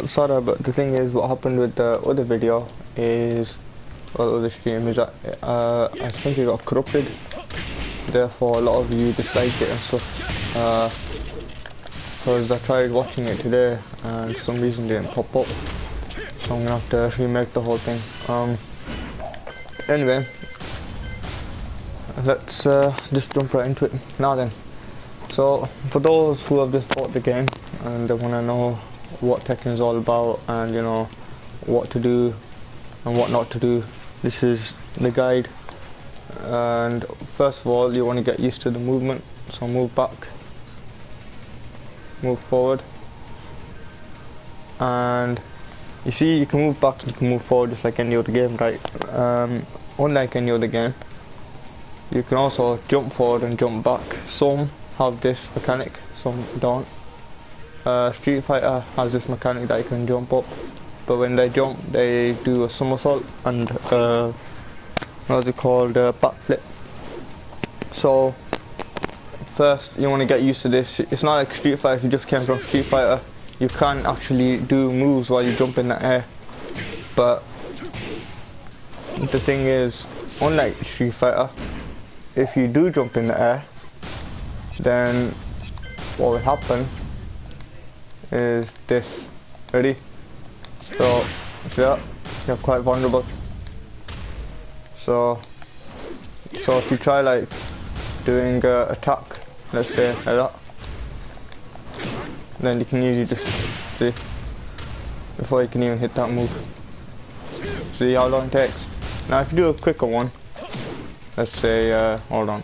sorry, but the thing is, what happened with the other video is, well, other stream is that I think it got corrupted. Therefore, a lot of you disliked it and stuff. Because I tried watching it today and for some reason it didn't pop up. So I'm gonna have to remake the whole thing. Anyway, let's just jump right into it. Now then, so for those who have just bought the game and they want to know what Tekken is all about and you know what to do and what not to do, this is the guide. And first of all, you want to get used to the movement, so move back, move forward, and you see you can move back and you can move forward just like any other game, right? Unlike any other game, you can also jump forward and jump back. Some have this mechanic, some don't. Street Fighter has this mechanic that you can jump up, but when they jump they do a somersault and what's it called, backflip. So first you want to get used to this. It's not like Street Fighter. If you just came from Street Fighter, you can actually do moves while you jump in the air, but the thing is, unlike Street Fighter, if you do jump in the air, then what will happen is this. Ready? So see that? You're quite vulnerable. So if you try like doing an attack, let's say like that, then you can usually just see before you can even hit that move. See how long it takes. Now if you do a quicker one, let's say hold on,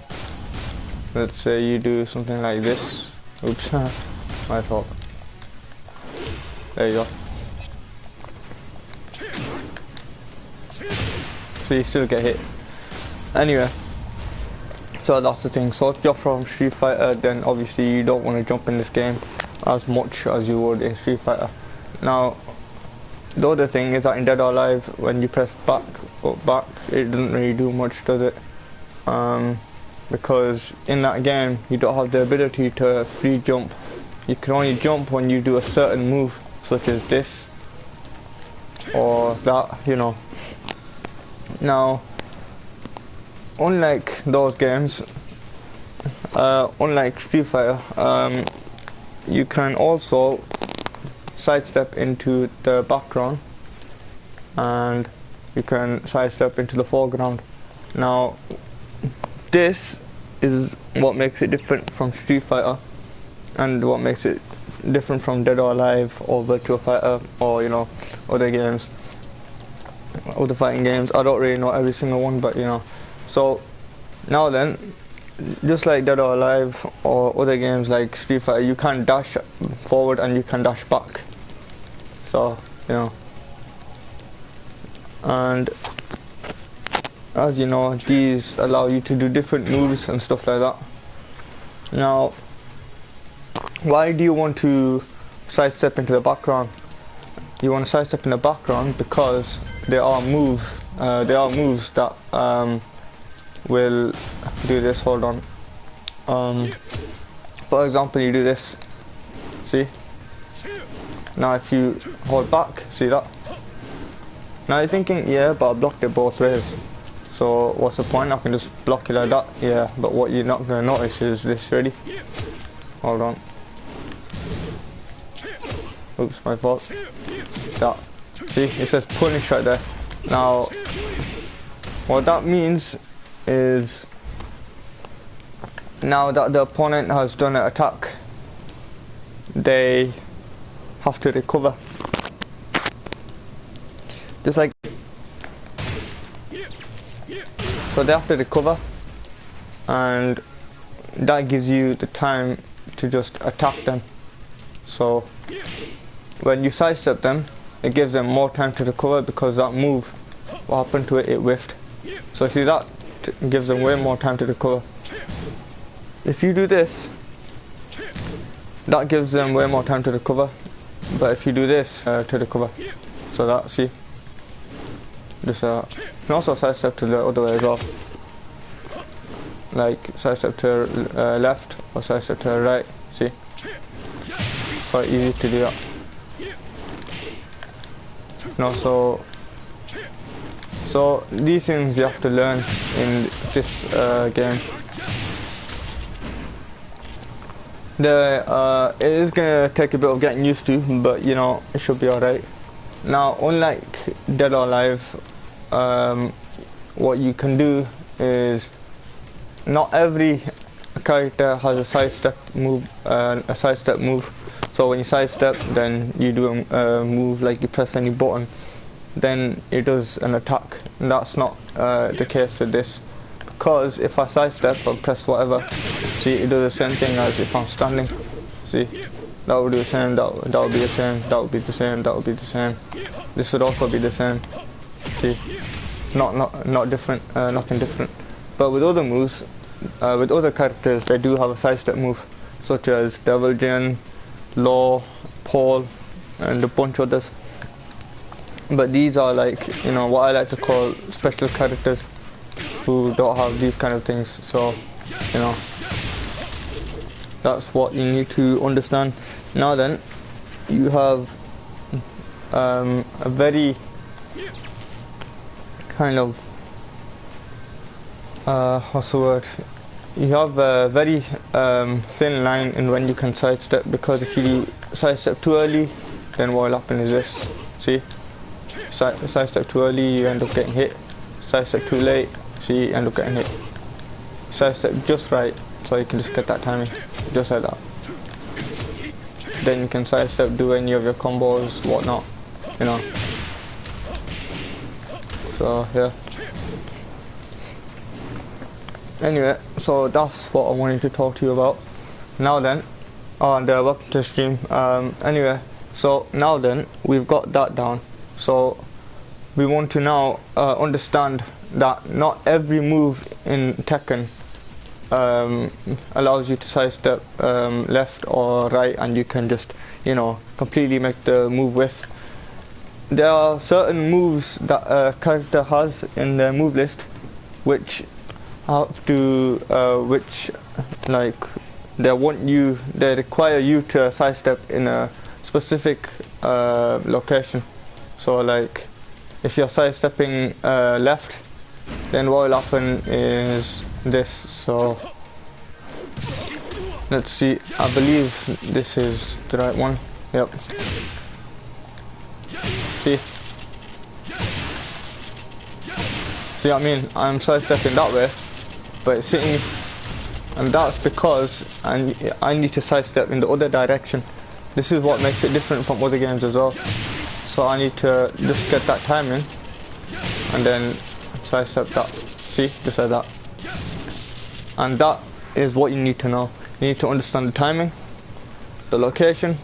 let's say you do something like this. Oops, my fault. There you go. So you still get hit. Anyway, so that's the thing. So if you're from Street Fighter, then obviously you don't want to jump in this game as much as you would in Street Fighter. Now, the other thing is that in Dead or Alive, when you press back or back, it doesn't really do much, does it? Because in that game, you don't have the ability to free jump. You can only jump when you do a certain move, such as this or that, you know. Now, unlike those games, unlike Street Fighter, you can also sidestep into the background and you can sidestep into the foreground. Now, this is what makes it different from Street Fighter and what makes it different from Dead or Alive or Virtua Fighter or, you know, other games, other fighting games. I don't really know every single one, but you know. So now then, just like Dead or Alive or other games like Street Fighter, you can dash forward and you can dash back. So, you know. And as you know, these allow you to do different moves and stuff like that. Now, why do you want to sidestep into the background? You want to sidestep in the background because there are moves that will do this. Hold on. For example, you do this. See? Now if you hold back, see that? Now you're thinking, yeah, but I blocked it both ways. So what's the point? I can just block it like that. Yeah, but what you're not going to notice is this. Ready? Hold on. Oops, my fault. That. See, it says punish right there. Now, what that means is, now that the opponent has done an attack, they have to recover. Just like, so they have to recover, and that gives you the time to just attack them. So when you sidestep them, it gives them more time to recover because that move, what happened to it, it whiffed. So see, that gives them way more time to recover. If you do this, that gives them way more time to recover. But if you do this to recover, so that, see, just you can also sidestep to the other way as well. Like sidestep to left or sidestep to right. See, quite easy to do that. You know, so these things you have to learn in this game. It is gonna take a bit of getting used to, but you know, it should be alright. Now, unlike Dead or Alive, what you can do is not every character has a sidestep move. So when you sidestep, then you do a move like you press any button, then it does an attack. And that's not the case with this, because if I sidestep and press whatever, see, it does the same thing as if I'm standing. See, that would do the same, that would be the same, that would be the same, that would be the same. This would also be the same. See, not different, nothing different. But with other moves, with other characters, they do have a sidestep move, such as Tekken Jin, Law, Paul, and a bunch of others. But these are like, you know, what I like to call special characters who don't have these kind of things. So, you know, that's what you need to understand. Now then, you have a very kind of what's the word? You have a very thin line in when you can sidestep, because if you sidestep too early, then what will happen is this. See, sidestep too early, you end up getting hit. Sidestep too late, see, you end up getting hit. Sidestep just right, so you can just get that timing, just like that. Then you can sidestep, do any of your combos, whatnot, you know. So yeah. Anyway, so that's what I wanted to talk to you about. Now then, and welcome to the stream. Anyway, so now then, we've got that down. So we want to now understand that not every move in Tekken allows you to sidestep left or right, and you can just, you know, completely make the move with. There are certain moves that a character has in their move list, which have to, like, they require you to sidestep in a specific location. So like, if you're sidestepping left, then what will happen is this. So let's see, I believe this is the right one. Yep. See what I mean? I'm sidestepping that way, but it's hitting me, and that's because I need to sidestep in the other direction. This is what makes it different from other games as well. So I need to just get that timing and then sidestep that. See, just like that. And that is what you need to know. You need to understand the timing, the location,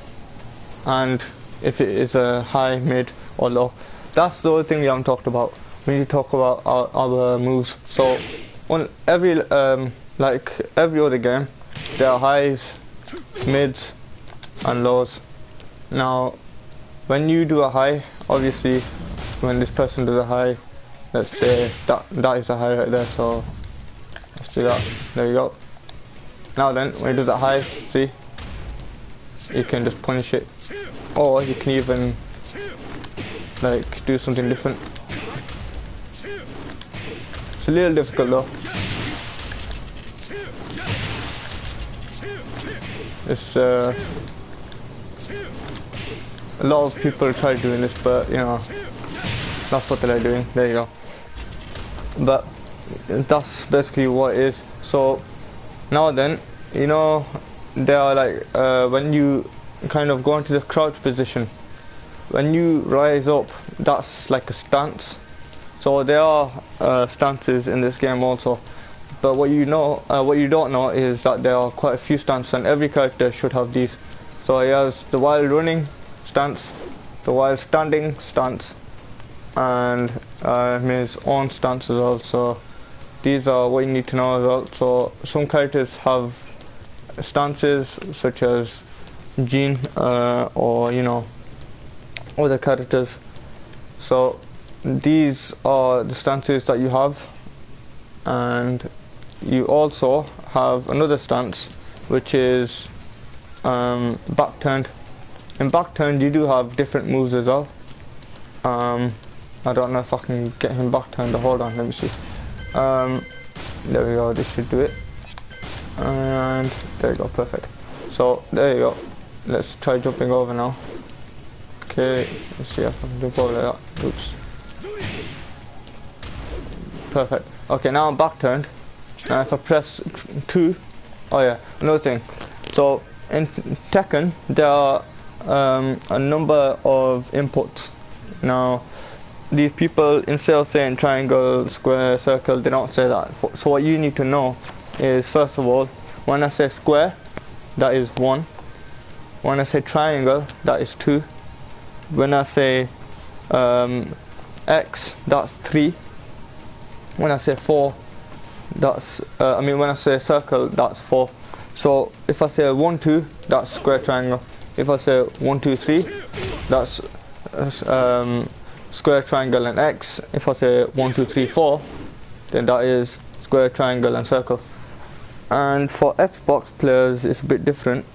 and if it is a high, mid, or low. That's the other thing we haven't talked about. We need to talk about our moves. So on every like every other game, there are highs, mids, and lows. Now, when you do a high, obviously, when this person does a high, let's say that is a high right there. So let's do that. There you go. Now then, when you do that high, see, you can just punish it, or you can even like do something different. It's a little difficult though. It's a lot of people try doing this, but you know, that's what they're doing. There you go. But that's basically what it is. So now then, you know, there are like when you kind of go into the crouch position, when you rise up, that's like a stance. So there are stances in this game also, but what you don't know is that there are quite a few stances, and every character should have these. So he has the while running stance, the while standing stance, and his own stance as well. So these are what you need to know as well. So some characters have stances such as Jin, or you know, other characters. So these are the stances that you have, and you also have another stance which is back turned. In back turned you do have different moves as well. I don't know if I can get him back turned. Hold on, let me see. There we go, this should do it. And there you go, perfect. So there you go. Let's try jumping over now. Okay, let's see if I can jump over like that. Oops. Perfect. Okay, now I'm back turned. And if I press 2, oh yeah, another thing. So in Tekken, there are a number of inputs. Now, these people, instead of saying triangle, square, circle, they don't say that. So what you need to know is, first of all, when I say square, that is 1. When I say triangle, that is 2. When I say X, that's 3. When I say 4, that's when I say circle, that's 4. So if I say 1, 2, that's square, triangle. If I say 1, 2, 3, that's square, triangle, and X. If I say 1, 2, 3, 4, then that is square, triangle, and circle. And for Xbox players, it's a bit different.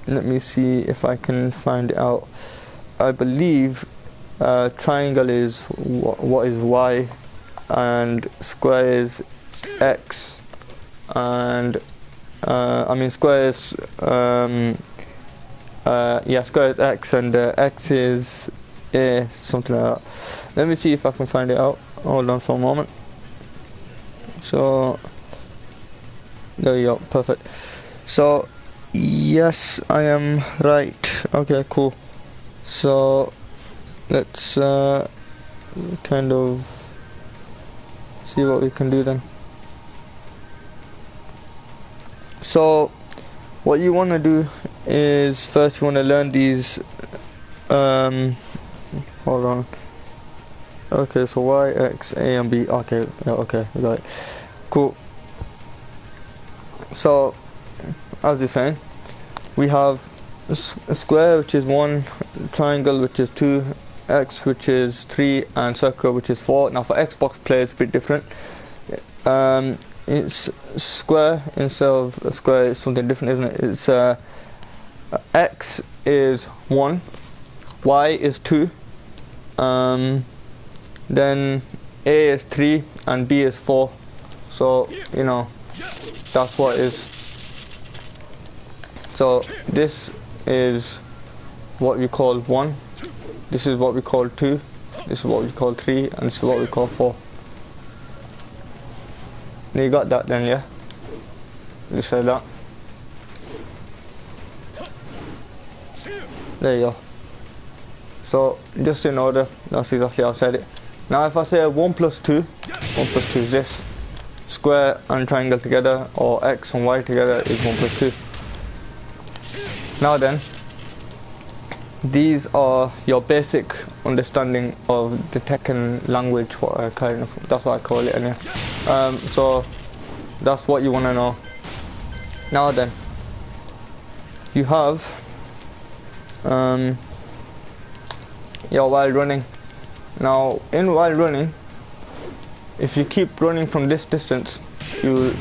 Let me see if I can find it out. I believe triangle is what is Y, and square is X, and square is square is X, and X is A, something like that. Let me see if I can find it out. Hold on for a moment. So there you go, perfect. So yes, I am right. Okay, cool. So let's kind of see what we can do then. So what you want to do is, first you want to learn these hold on. Okay, so Y, X, A and B. Okay, yeah, okay, we got it. Cool. So as you're saying, we have a square, which is 1, triangle, which is 2, X, which is 3, and circle, which is 4. Now for Xbox players, it's a bit different. It's square instead of a square. It's something different, isn't it? It's X is 1, Y is 2, then A is 3, and B is 4. So you know, that's what it is. So this is what we call 1, this is what we call 2, this is what we call 3, and this is what we call 4. You got that then, yeah? Just like that. There you go. So just in order, that's exactly how I said it. Now if I say 1 plus 2, 1 plus 2 is this. Square and triangle together, or X and Y together, is 1 plus 2. Now then, these are your basic understanding of the Tekken language, that's what I call it anyway. So that's what you want to know. Now then, you have your while running. Now in while running, if you keep running from this distance, you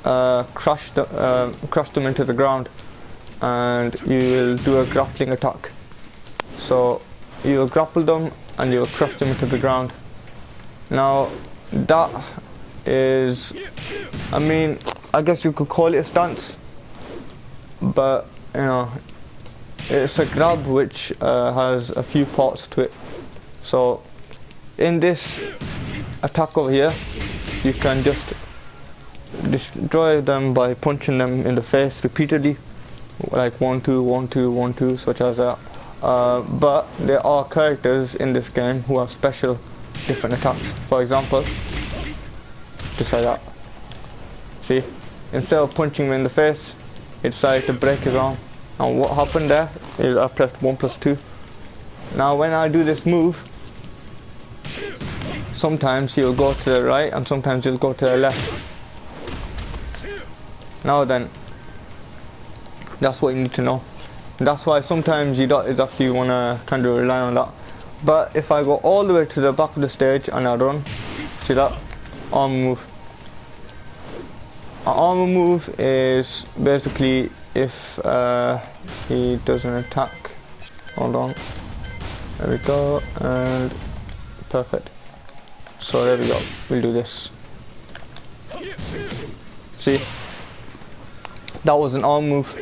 crush them into the ground, and you will do a grappling attack. So you will grapple them and you will crush them into the ground. Now that is, I guess you could call it a stance, but you know, it's a grab which has a few parts to it. So in this attack over here, you can just destroy them by punching them in the face repeatedly, like 1, 2, 1, 2, 1, 2, such as that. But there are characters in this game who have special different attacks. For example, just like that. See, instead of punching him in the face, it decided to break his arm. And what happened there is I pressed 1 plus 2. Now when I do this move, sometimes he'll go to the right and sometimes he'll go to the left. Now then, that's what you need to know. That's why sometimes you don't exactly want to kind of rely on that. But if I go all the way to the back of the stage and I run, see that? Arm move. An arm move is basically if he does an attack. Hold on. There we go, and perfect. So there we go, we'll do this. See? That was an arm move.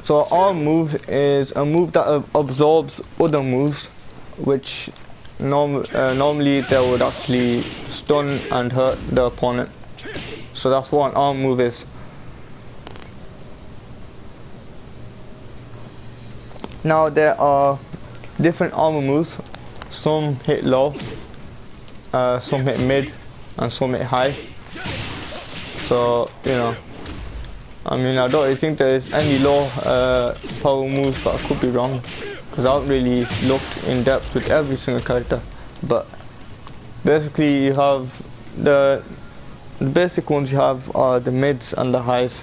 So arm move is a move that absorbs other moves, which normally they would actually stun and hurt the opponent. So that's what an arm move is. Now there are different armor moves. Some hit low, some hit mid, and some hit high. So, you know, I mean, I don't really think there is any low power moves, but I could be wrong, because I haven't really looked in depth with every single character. But basically you have the basic ones you have are the mids and the highs.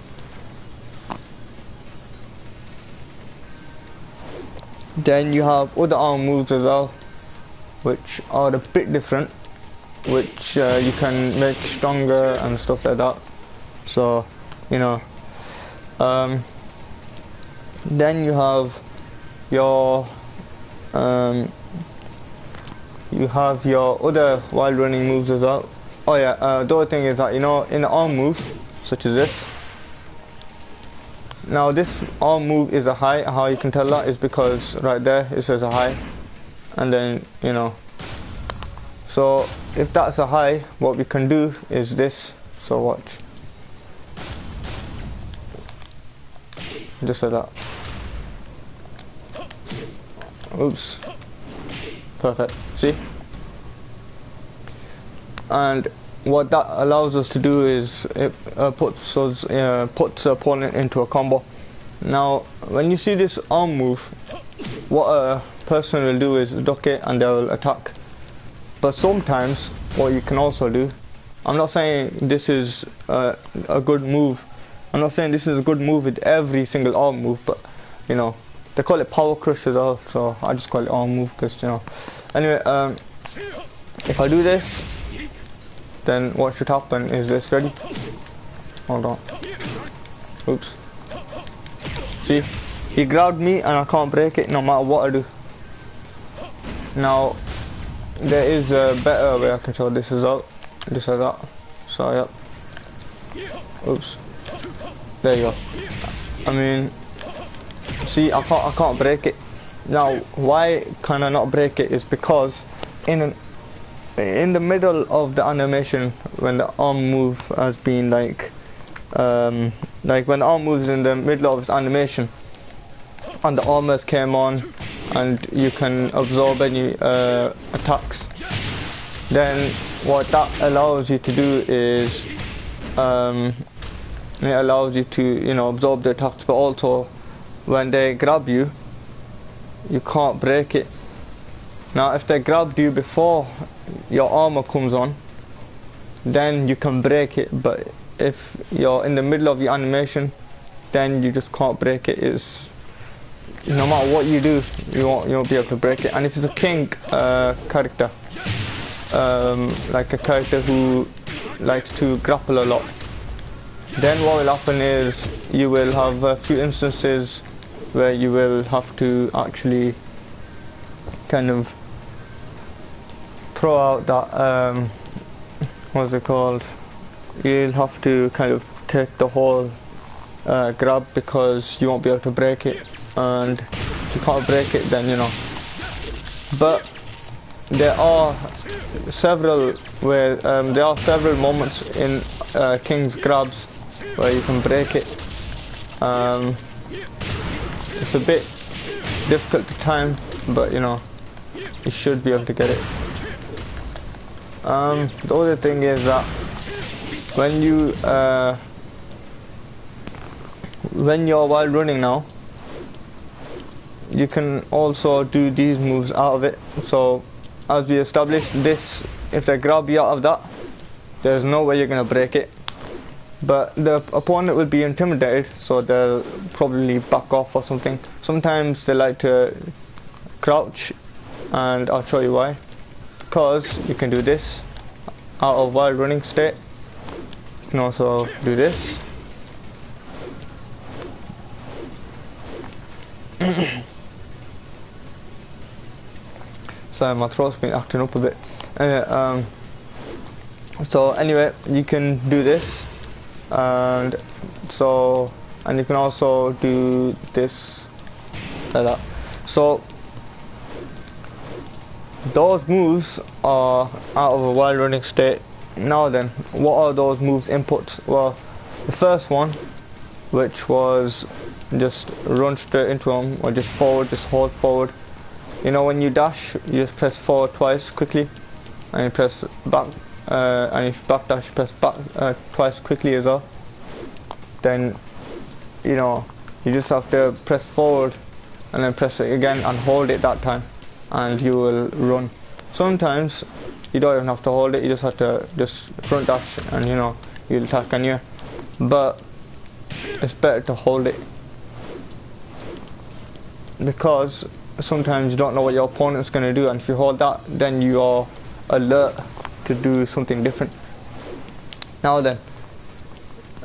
Then you have other arm moves as well, which are a bit different, which you can make stronger and stuff like that. So, you know, then you have your other wild running moves as well. Oh yeah, the other thing is that, you know, in the arm move, such as this. Now this arm move is a high. How you can tell that is because right there it says a high, and then, you know, so if that's a high, what we can do is this. So watch, just like that. Oops, perfect. See? And what that allows us to do is it puts the opponent into a combo. Now, when you see this arm move, what a person will do is duck it and they'll attack. But sometimes, what you can also do, I'm not saying this is a good move. I'm not saying this is a good move with every single arm move, but, you know, they call it power crush as well, so I just call it arm move because, you know. Anyway, if I do this, then what should happen is this. Ready? Hold on. Oops. See? He grabbed me and I can't break it no matter what I do. Now, there is a better way I can show this as well. Just like that. So, yep. Oops. There you go. I mean, see, I can't break it. Now, why can I not break it is because in the middle of the animation, when the arm move has been like when the arm moves in the middle of its animation and the armors came on and you can absorb any attacks, then what that allows you to do is it allows you to, you know, absorb the attacks, but also when they grab you, you can't break it. Now if they grabbed you before your armor comes on, then you can break it, but if you're in the middle of your animation, then you just can't break it. It's, no matter what you do, you won't be able to break it. And if it's a king character, like a character who likes to grapple a lot, then what will happen is you will have a few instances where you will have to actually kind of throw out that what's it called, you'll have to kind of take the whole grab, because you won't be able to break it, and if you can't break it, then, you know. But there are several moments in King's grabs where you can break it. It's a bit difficult to time, but, you know, you should be able to get it. The other thing is that when you're while running now, you can also do these moves out of it. So as we established, this, if they grab you out of that, there's no way you're gonna break it. But the opponent will be intimidated, so they'll probably back off or something. Sometimes they like to crouch, and I'll show you why. Because you can do this out of while running state. You can also do this. Sorry, my throat's been acting up a bit. Anyway, so anyway, you can do this, and you can also do this like that. So those moves are out of a while running state. Now then, what are those moves inputs? Well, the first one, which was just run straight into them, or just forward, just hold forward. You know, when you dash, you just press forward twice quickly, and you press back, and if back dash, you press back twice quickly as well. Then, you know, you just have to press forward, and then press it again and hold it that time, and you will run. Sometimes you don't even have to hold it, you just have to just front dash, and you know, you'll attack anywhere. But it's better to hold it, because sometimes you don't know what your opponent's going to do, and if you hold that, then you are alert to do something different. Now then,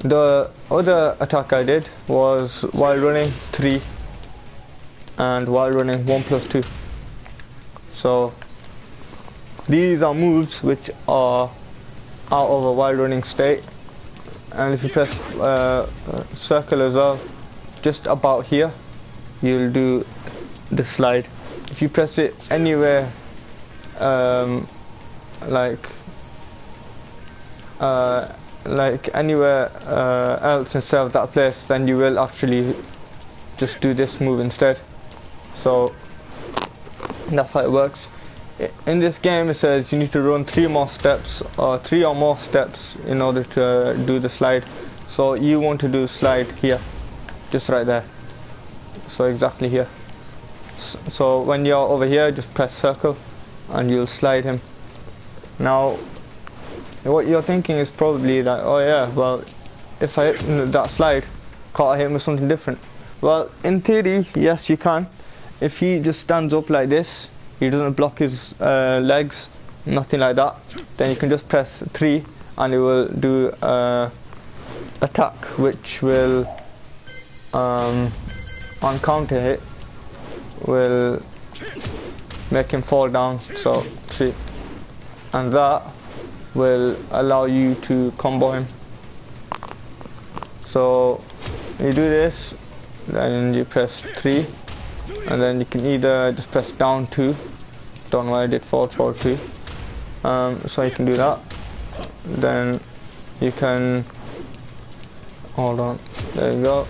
the other attack I did was while running 3 and while running 1+2. So these are moves which are out of a while running state, and if you press circle as well, just about here, you'll do the slide. If you press it anywhere like anywhere else instead of that place, then you will actually just do this move instead. So that's how it works. In this game it says you need to run 3 more steps, or 3 or more steps, in order to do the slide. So you want to do slide here, just right there, so exactly here. So when you're over here, just press circle and you'll slide him. Now what you're thinking is probably that, oh yeah, well, if I hit that slide, can't I hit him with something different? Well, in theory, yes you can. If he just stands up like this, he doesn't block his legs, nothing like that, then you can just press 3 and it will do attack, which will on counter hit will make him fall down. So see, and that will allow you to combo him. So you do this, then you press 3, and then you can either just press down 2, don't know why I did forward 2, so you can do that. Then you can, hold on, there you go,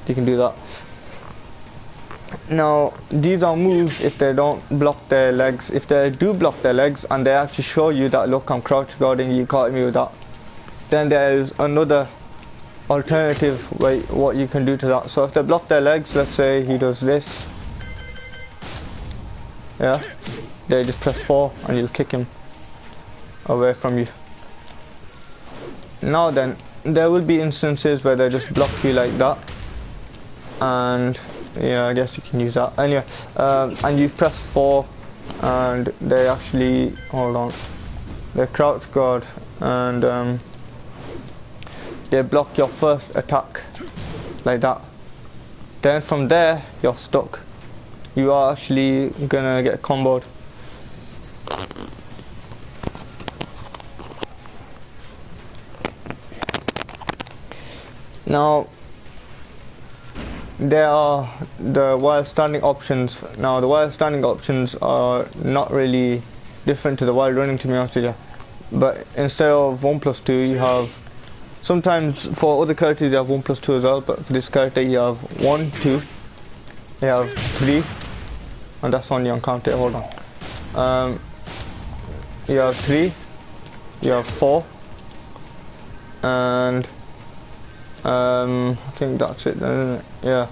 you can do that. Now these are moves if they don't block their legs. If they do block their legs and they actually show you that, look, I'm crouch guarding, you caught me with that, then there is another alternative way what you can do to that. So if they block their legs, let's say he does this, yeah, they just press 4 and you'll kick him away from you. Now then, there will be instances where they just block you like that, and yeah, I guess you can use that. Anyway, and you press 4 and they actually, hold on, they crouch guard and they block your first attack like that. Then from there you're stuck. You are actually gonna get comboed. Now there are the while standing options. Now the while standing options are not really different to the while running, to be honest with you, but instead of 1+2 you have, sometimes for other characters you have 1+2 as well, but for this character you have 1, 2, you have 3, and that's only on counter, hold on, you have 3, you have 4, and I think that's it then, isn't it? Yeah.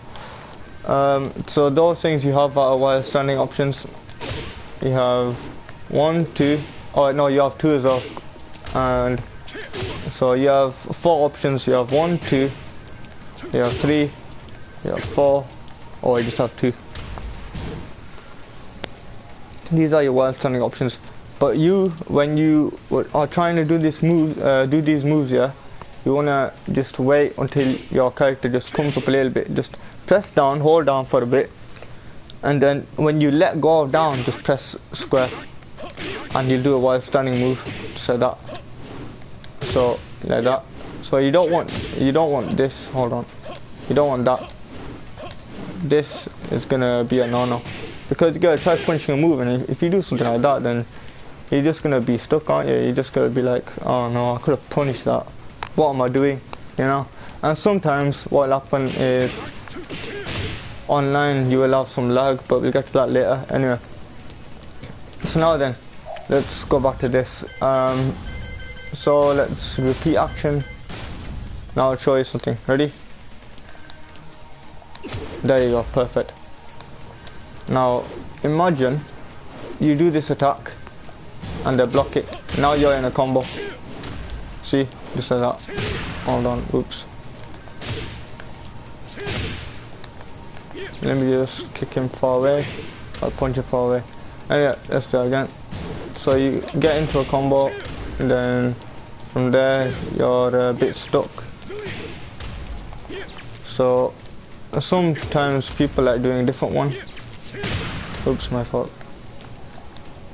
So those things you have are while standing options. You have 1, 2, oh no, you have 2 as well, and so you have 4 options. You have 1, 2, you have 3, you have 4, or you just have 2. These are your while standing options. But you, when you are trying to do this move, these moves, yeah, you wanna just wait until your character just comes up a little bit. Just press down, hold down for a bit, And then when you let go of down, just press square, and you'll do a while standing move, just like that. So like that. So you don't want this. Hold on, you don't want that. This is gonna be a no-no, because you gotta try punching a move, and if you do something like that, then you're just gonna be stuck, aren't you? You're just gonna be like, oh no, I could have punished that. What am I doing? You know? And sometimes what will happen is online you will have some lag, but we'll get to that later. Anyway, so now then, let's go back to this. So let's repeat action. Now I'll show you something. Ready? There you go, perfect. Now imagine you do this attack and they block it. Now you're in a combo. See? Just like that. Hold on, oops. Let me just kick him far away. I'll punch him far away. Anyway, let's do it again. So you get into a combo, and then from there you're a bit stuck. So sometimes people like doing a different one. Oops, my fault.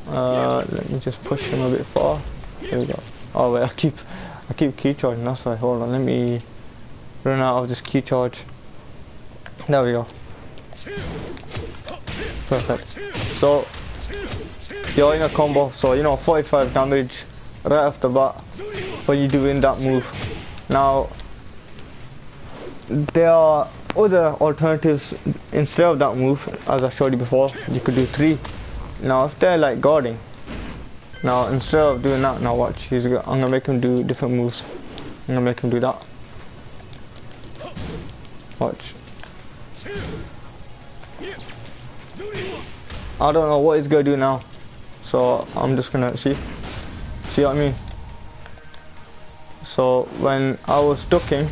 Let me just push him a bit far. Here we go. Oh wait, I keep key charging, that's why. Hold on, let me run out of this key charge. There we go. Perfect. So you're in a combo, so you know 45 damage right off the bat when you're doing that move. Now there are other alternatives instead of that move. As I showed you before, you could do 3. Now if they're like guarding, now instead of doing that, now watch, I'm gonna make him do different moves. I'm gonna make him do that. Watch. I don't know what he's gonna do now, so I'm just gonna see what I mean. So when I was ducking,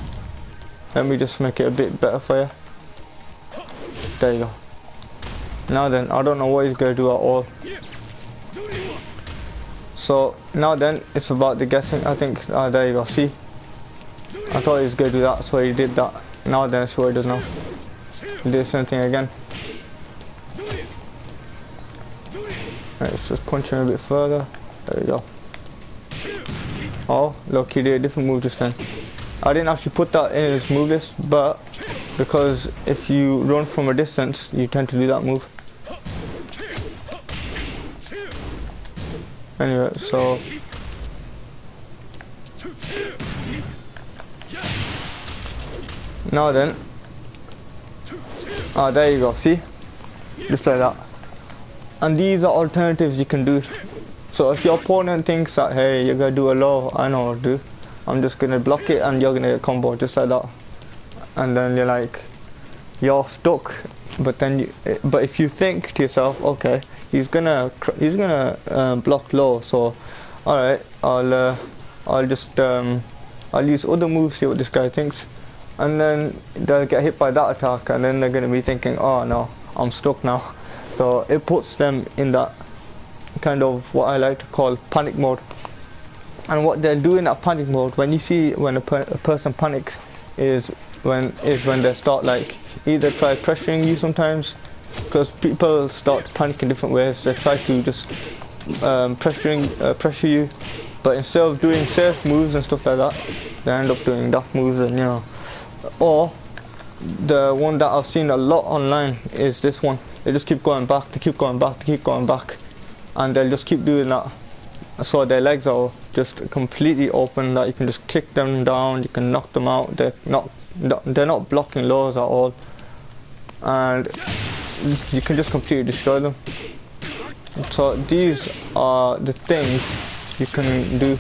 let me just make it a bit better for you. There you go. Now then, I don't know what he's gonna do at all. So now then, it's about the guessing. I think, there you go, see? I thought he was gonna do that, so he did that. Now then, that's what he does now. He did the same thing again. Right, let's just punch him a bit further. There you go. Oh, look, he did a different move just then. I didn't actually put that in his move list, but because if you run from a distance, you tend to do that move. Anyway, so now then, there you go, see? Just like that. And these are alternatives you can do. So if your opponent thinks that, hey, you're gonna do a low, I know what to do. I'm just gonna block it and you're gonna get a combo just like that. And then you're like, you're stuck. But then but if you think to yourself, okay, he's gonna block low, so all right, I'll just I'll use other moves, see what this guy thinks, and then they'll get hit by that attack, and then they're gonna be thinking, oh no, I'm stuck now. So it puts them in that kind of what I like to call panic mode. And what they'll do in that panic mode, when you see when a person panics, is when they start like either try pressuring you sometimes, because people start panicking different ways. They try to just pressure you, but instead of doing safe moves and stuff like that, they end up doing daft moves, and you know. Or the one that I've seen a lot online is this one. They just keep going back, they keep going back, they keep going back, and they'll just keep doing that. So their legs are just completely open, that you can just kick them down, you can knock them out. They're not blocking lows at all, and you can just completely destroy them. So these are the things you can do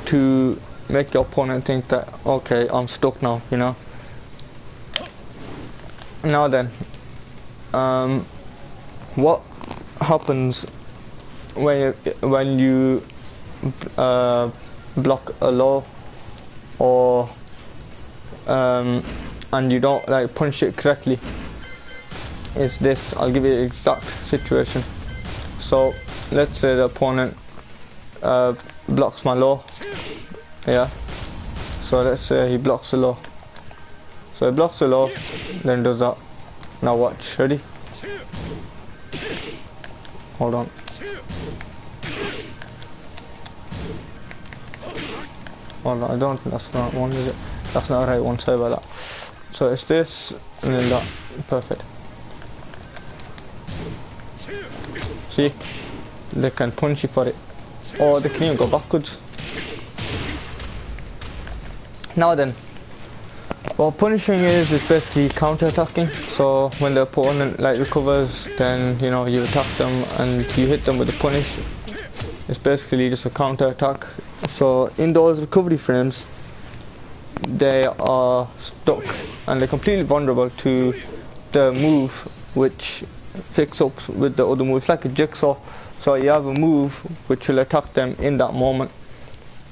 to make your opponent think that, okay, I'm stuck now, you know. Now then, what happens when you block a low, or and you don't like punch it correctly, is this. I'll give you the exact situation. So let's say the opponent blocks my low, yeah. So let's say he blocks the low. So he blocks the low, then does that. Now watch, ready? Hold on. Hold on, I don't think that's the right one, is it? That's not the right one, sorry about that. So it's this, and then that. Perfect. See? They can punch you for it. Or they can even go backwards. Now then, what punishing is basically counter-attacking. So when the opponent like recovers, then you know you attack them and you hit them with a punish. It's basically just a counter-attack. So in those recovery frames, they are stuck and they're completely vulnerable to the move which fix up with the other move. It's like a jigsaw. So you have a move which will attack them in that moment,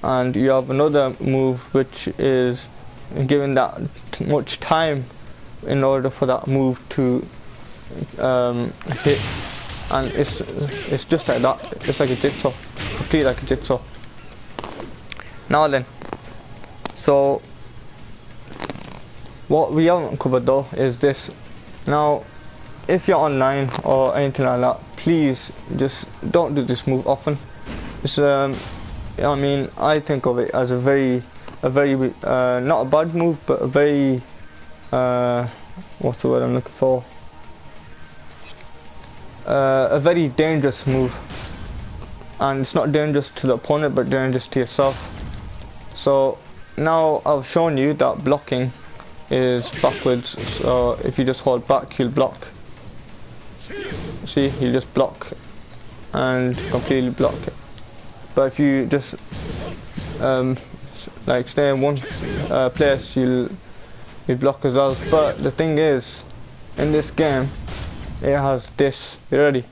and you have another move which is given that much time in order for that move to hit, and it's just like that. It's like a jigsaw, completely like a jigsaw. Now then, so what we haven't covered though is this. Now if you're online or anything like that, please just don't do this move often. It's I mean, I think of it as a very not a bad move, but a very what's the word I'm looking for, a very dangerous move. And it's not dangerous to the opponent but dangerous to yourself. So now I've shown you that blocking is backwards. So if you just hold back, you'll block. See, you just block and completely block it. But if you just like stay in one place, you'll block as well. But the thing is, in this game, it has this. You ready?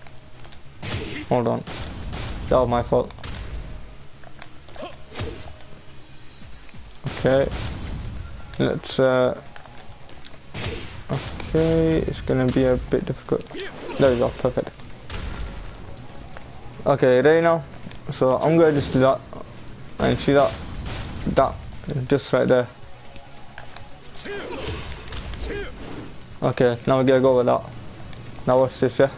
Hold on, that was my fault. Okay, let's okay, it's gonna be a bit difficult. There we go, perfect. Okay, ready now? So I'm gonna just do that, and see that just right there. Okay, now we gotta go with that. Now watch this, yeah?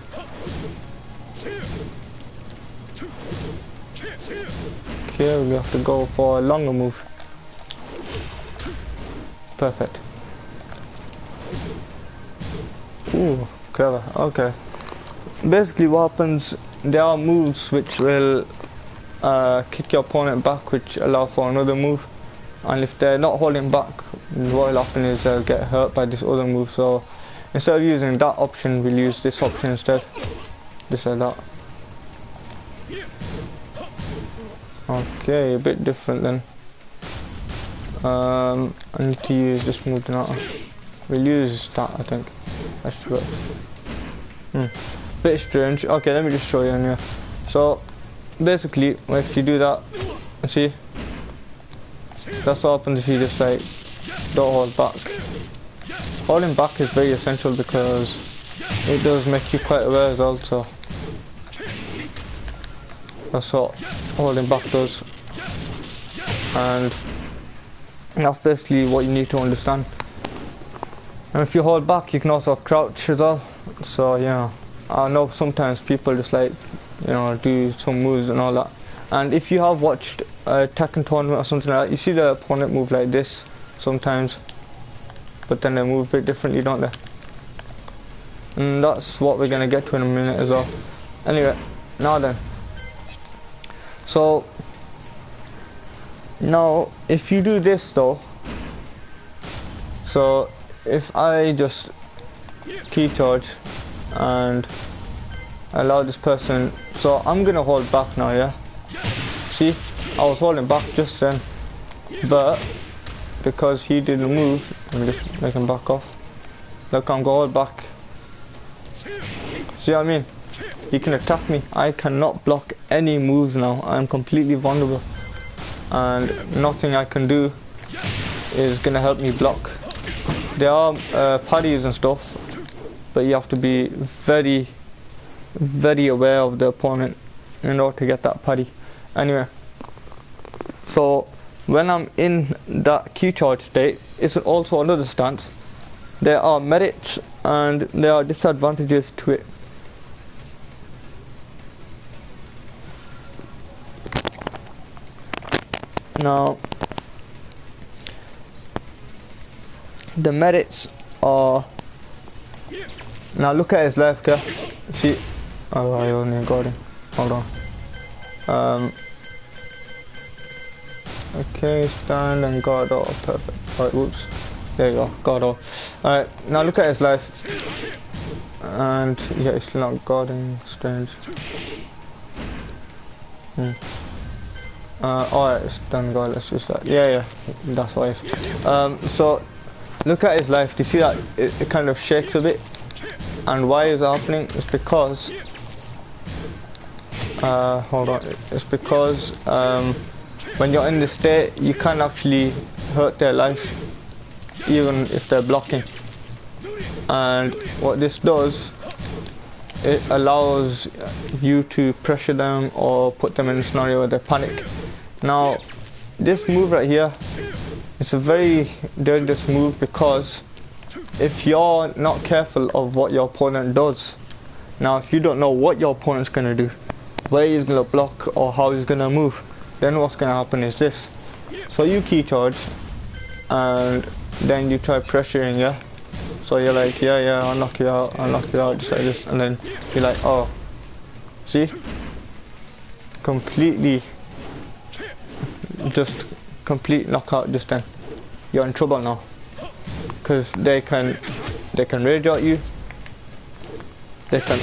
Okay, we have to go for a longer move. Perfect. Ooh, clever. Okay. Basically what happens, there are moves which will kick your opponent back, which allow for another move. And if they're not holding back, what will happen is they'll get hurt by this other move. So instead of using that option, we'll use this option instead. Just like that. Okay, a bit different then. I need to use this move now. We'll use that, I think. That should work. Bit strange. Okay, let me just show you on here. So basically, if you do that, see, that's what happens if you just like don't hold back. Holding back is very essential because it does make you quite aware as well. So that's what holding back does, and that's basically what you need to understand. And if you hold back, you can also crouch as well. So yeah, I know sometimes people just like, you know, do some moves and all that. And if you have watched a Tekken tournament or something like that, you see the opponent move like this sometimes, but then they move a bit differently, don't they? And that's what we're gonna get to in a minute as well. Anyway, now then. So now if you do this though, so if I just key charge and allow this person, so I'm gonna hold back now, yeah? See, I was holding back just then, but because he didn't move, let me just make him back off. Look, I'm gonna hold back. See what I mean? He can attack me. I cannot block any moves now. I'm completely vulnerable, and nothing I can do is gonna help me block. There are parries and stuff, but you have to be very, very aware of the opponent in order to get that parry. Anyway, so when I'm in that Q charge state, it's also another stance. there are merits and there are disadvantages to it. Now, the merits are, now look at his life, okay? See, oh, I only got him. Hold on. Okay, stand and guard off. Perfect. Right, whoops. There you go, guard off. Alright, now look at his life. And yeah, it's still not guarding. Strange. Alright, it's done, guard. Let's just like, yeah, that's why. So look at his life. Do you see that it kind of shakes a bit? And why is it happening? It's because hold on. It's because when you're in this state, you can actually hurt their life, even if they're blocking. And what this does, it allows you to pressure them or put them in a scenario where they panic. Now, this move right here, it's a very dangerous move because if you're not careful of what your opponent does, now if you don't know what your opponent's going to do, where he's going to block or how he's going to move, then what's going to happen is this. So you key charge and then you try pressuring, yeah? So you're like, yeah, I'll knock you out, just like this, and then you're like, oh, see? Just complete knockout just then. You're in trouble now. Because they can rage at you. They can,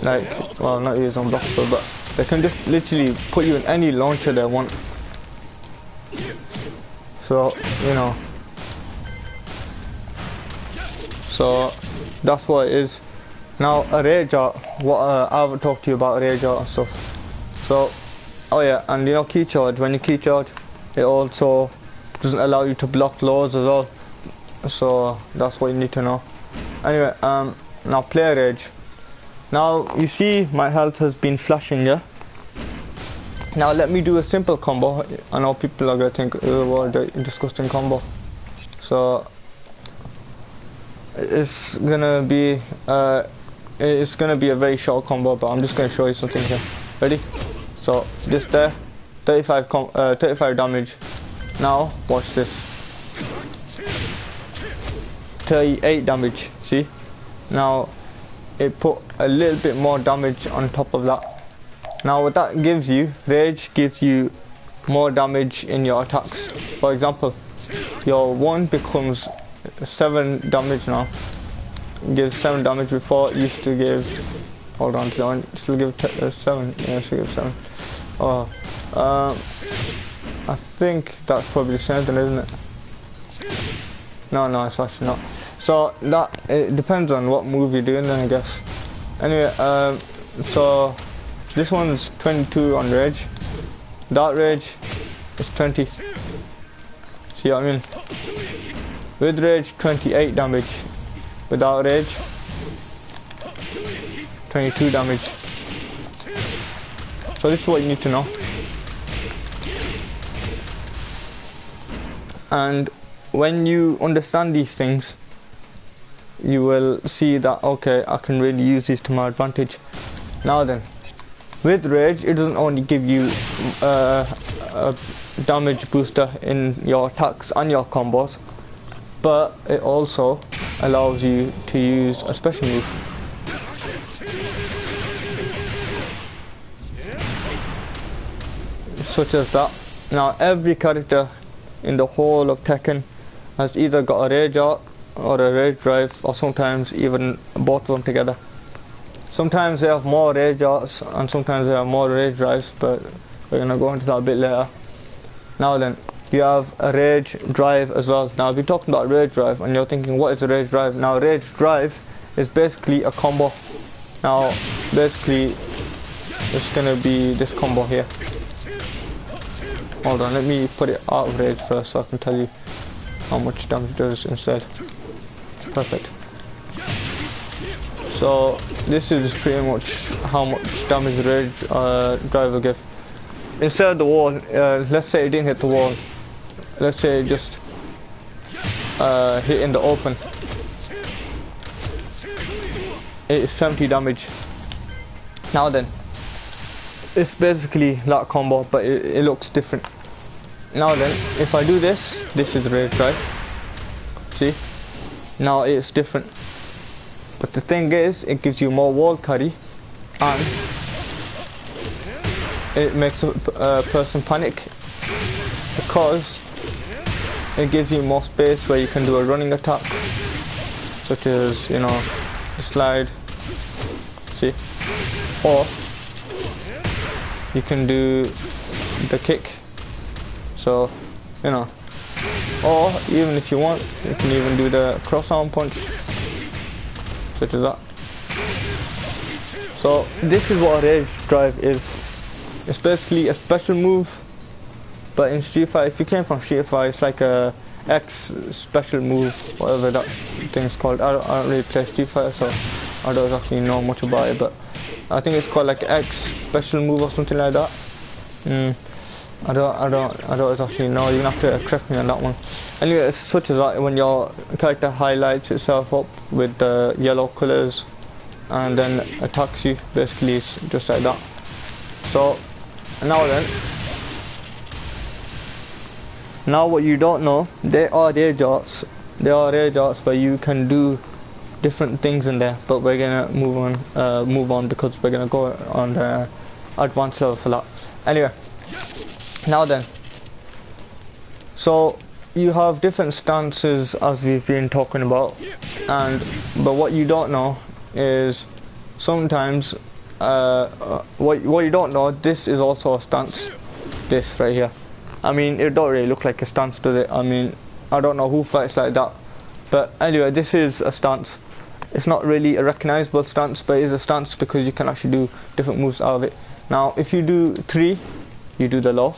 like, well, not use unblockable, but they can just literally put you in any launcher they want. So, you know. So, that's what it is. Now, a rage art, what I will talk to you about rage art and stuff. So, oh yeah, and you know, key charge, when you key charge, it also doesn't allow you to block lows as well. So, that's what you need to know. Anyway, now play rage. Now, you see my health has been flashing, yeah? Now, let me do a simple combo. I know people are going to think, what a disgusting combo. So, it's gonna be a very short combo, but I'm just gonna show you something here. Ready? So this there, 35 damage. Now watch this. 38 damage. See? Now it put a little bit more damage on top of that. Now what that gives you, rage gives you more damage in your attacks. For example, your 1 becomes 7 damage now. Gives 7 damage. Before it used to give, hold on, still give 7. Yeah, still give 7. Oh, I think that's probably the same thing, isn't it? No, it's actually not. So that, it depends on what move you're doing then, I guess. Anyway, so this one's 22 on rage. That rage is 20. See what I mean? With rage, 28 damage. Without rage, 22 damage. So this is what you need to know. And when you understand these things, you will see that, okay, I can really use these to my advantage. Now then, with rage, it doesn't only give you a damage booster in your attacks and your combos, but it also allows you to use a special move. Such as that. Now every character in the whole of Tekken has either got a rage art or a rage drive, or sometimes even both of them together. Sometimes they have more rage arts and sometimes they have more rage drives, but we're gonna go into that a bit later. Now then, you have a rage drive as well. Now if you're talking about rage drive and you're thinking, what is a rage drive? Now rage drive is basically a combo. Now basically it's gonna be this combo here. Hold on, let me put it out of rage first so I can tell you how much damage it does instead. Perfect. So this is pretty much how much damage the rage drive will give. Instead of the wall, let's say it didn't hit the wall. Let's say it just hit in the open. It's 70 damage. Now then, it's basically that combo, but it looks different. Now then, if I do this is rage drive. See? Now it's different. But the thing is, it gives you more wall carry, and it makes a person panic because it gives you more space where you can do a running attack, such as, you know, the slide. See? Or you can do the kick. So, you know, or even if you want, you can even do the cross arm punch, such as that. So this is what a rage drive is. It's basically a special move, but in Street Fighter, if you came from Street Fighter, it's like a X special move, whatever that thing's called. I don't really play Street Fighter, so I don't actually know much about it, but I think it's called like X special move or something like that. I don't exactly know. You're gonna have to correct me on that one. Anyway, it's such as that when your character highlights itself up with the yellow colours and then attacks you. Basically, it's just like that. So now then, now what you don't know, there are rage arts. There are rage arts where you can do different things in there, but we're gonna move on because we're gonna go on the advanced level for that. Anyway. Now then, so you have different stances as we've been talking about, but what you don't know is sometimes what you don't know, this is also a stance. This right here, I mean, it don't really look like a stance, does it? I mean, I don't know who fights like that, but anyway, this is a stance. It's not really a recognizable stance, but it is a stance because you can actually do different moves out of it. Now if you do 3, you do the low.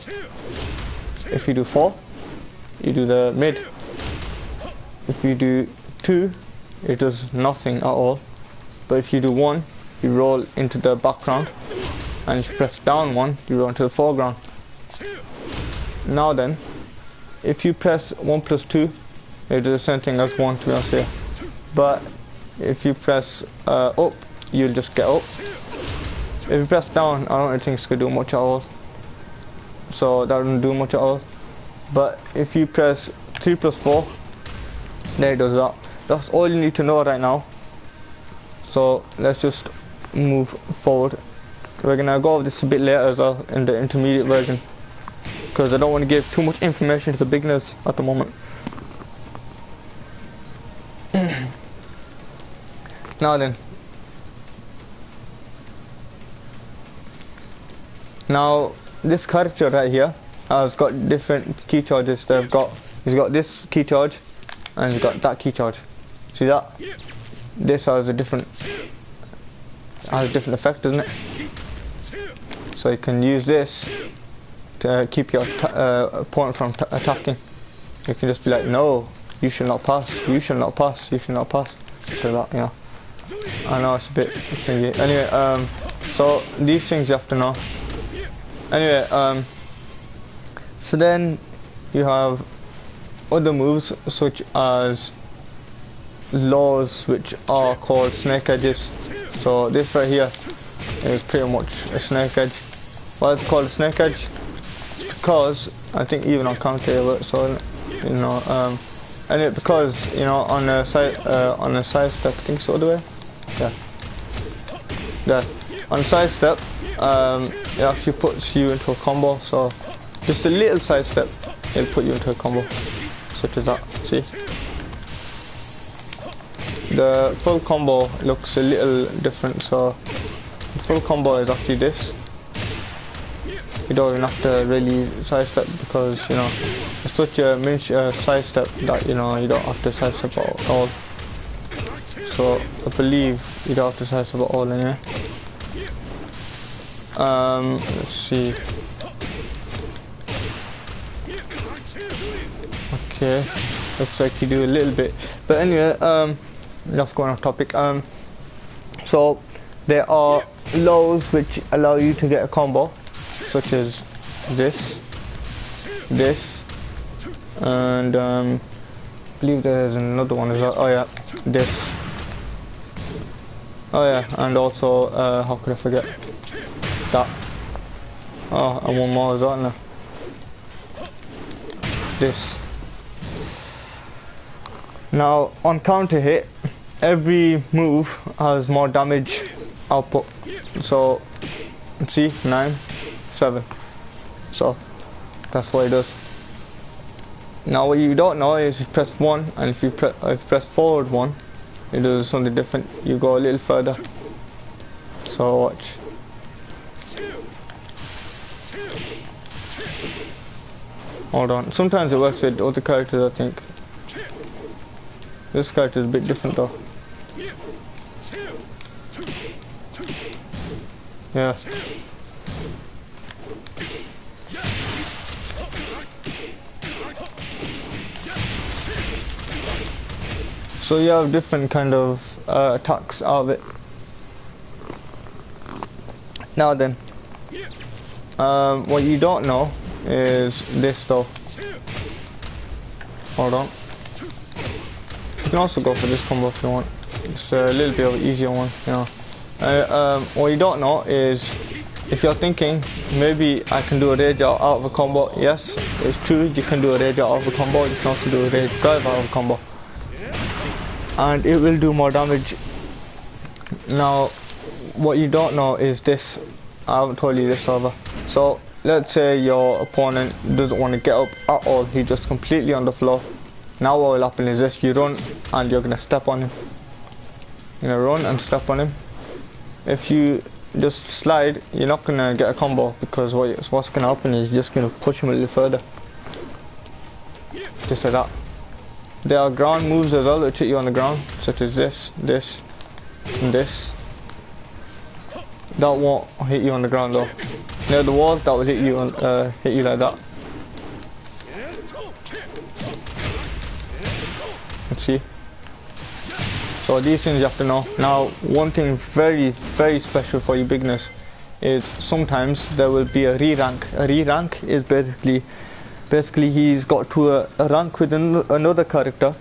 If you do 4, you do the mid. If you do 2, it does nothing at all. But if you do 1, you roll into the background, and if you press down 1, you roll into the foreground. Now then, if you press 1 plus 2, it does the same thing as 1, to be honest here. But if you press up, you'll just get up. If you press down, I don't really think it's gonna do much at all. So that doesn't do much at all. But if you press 3 plus 4, there it does that. That's all you need to know right now. So let's just move forward. We're gonna go over this a bit later as well in the intermediate version, because I don't want to give too much information to the beginners at the moment. Now then, now this character right here has got different key charges. He's got this key charge and he's got that key charge. See that? This has a different effect, doesn't it? So you can use this to keep your opponent from attacking. You can just be like, no, you should not pass, you should not pass, you should not pass. So that, you know. I know it's a bit thingy. Anyway, so these things you have to know. Anyway, so then you have other moves such as lows, which are called snake edges. So this right here is pretty much a snake edge. Why is it called a snake edge? Because I think even on counter, so you know, and because you know on the side step, I think so the way. Yeah. There. On side step, it actually puts you into a combo. So just a little side step, it'll put you into a combo, such as that. See? The full combo looks a little different. So the full combo is actually this. You don't even have to really side step because you know it's such a miniature side step that you know you don't have to side step at all. So I believe you don't have to side step at all anyway. Let's see. Okay, looks like you do a little bit, but anyway, let's go on off topic. So there are lows which allow you to get a combo, such as this, and believe there's another one as well. Oh yeah, this. Oh yeah, and also, how could I forget? That. Oh, and one more as well now. This. Now, on counter hit, every move has more damage output. So, see, 9, 7. So, that's what it does. Now, what you don't know is you press 1, and if you press forward 1, it does something different. You go a little further. So, watch. Hold on. Sometimes it works with other characters, I think. This character is a bit different though. Yeah. So you have different kind of attacks out of it. Now then, what you don't know is this though. Hold on. You can also go for this combo if you want. It's a little bit of an easier one, you know. What you don't know is, if you're thinking, maybe I can do a rage out of a combo. Yes, it's true, you can do a rage out of a combo. You can also do a rage drive out of a combo. And it will do more damage. Now, what you don't know is this. I haven't told you this over. So, let's say your opponent doesn't want to get up at all. He's just completely on the floor. Now what will happen is this, you run and you're going to step on him. You're going to run and step on him. If you just slide, you're not going to get a combo, because what's going to happen is you're just going to push him a little further. Just like that. There are ground moves as well that hit you on the ground, such as this, this, and this. That won't hit you on the ground though. Near the wall, that will hit you like that. Let's see. So these things you have to know. Now, one thing very, very special for you beginners is sometimes there will be a re-rank. A re-rank is basically he's got to a rank with another character,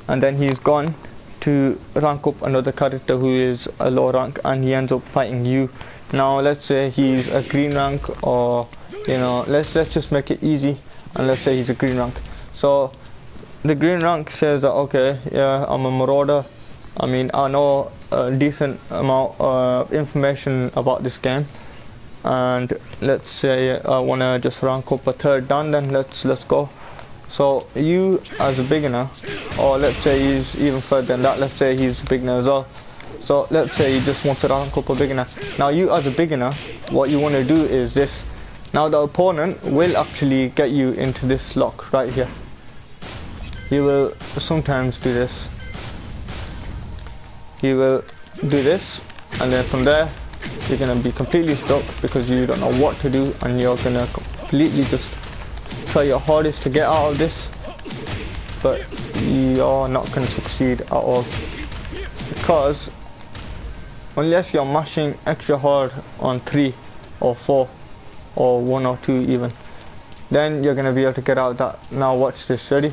and then he's gone to rank up another character who is a low rank, and he ends up fighting you. Now let's say he's a green rank, or you know, let's just make it easy, and let's say he's a green rank. So the green rank says that, okay, yeah, I'm a marauder. I mean, I know a decent amount of information about this game, and let's say I want to just rank up a third dan, then let's go. So you as a beginner, or let's say he's even further than that, let's say he's a beginner as well. So let's say he just wants to rank up a beginner. Now you as a beginner, what you want to do is this. Now the opponent will actually get you into this lock right here. He will sometimes do this. He will do this, and then from there you're going to be completely stuck because you don't know what to do, and you're going to completely just try your hardest to get out of this, but you're not going to succeed at all, because unless you're mashing extra hard on 3 or 4 or 1 or 2 even, then you're going to be able to get out of that. Now watch this, ready?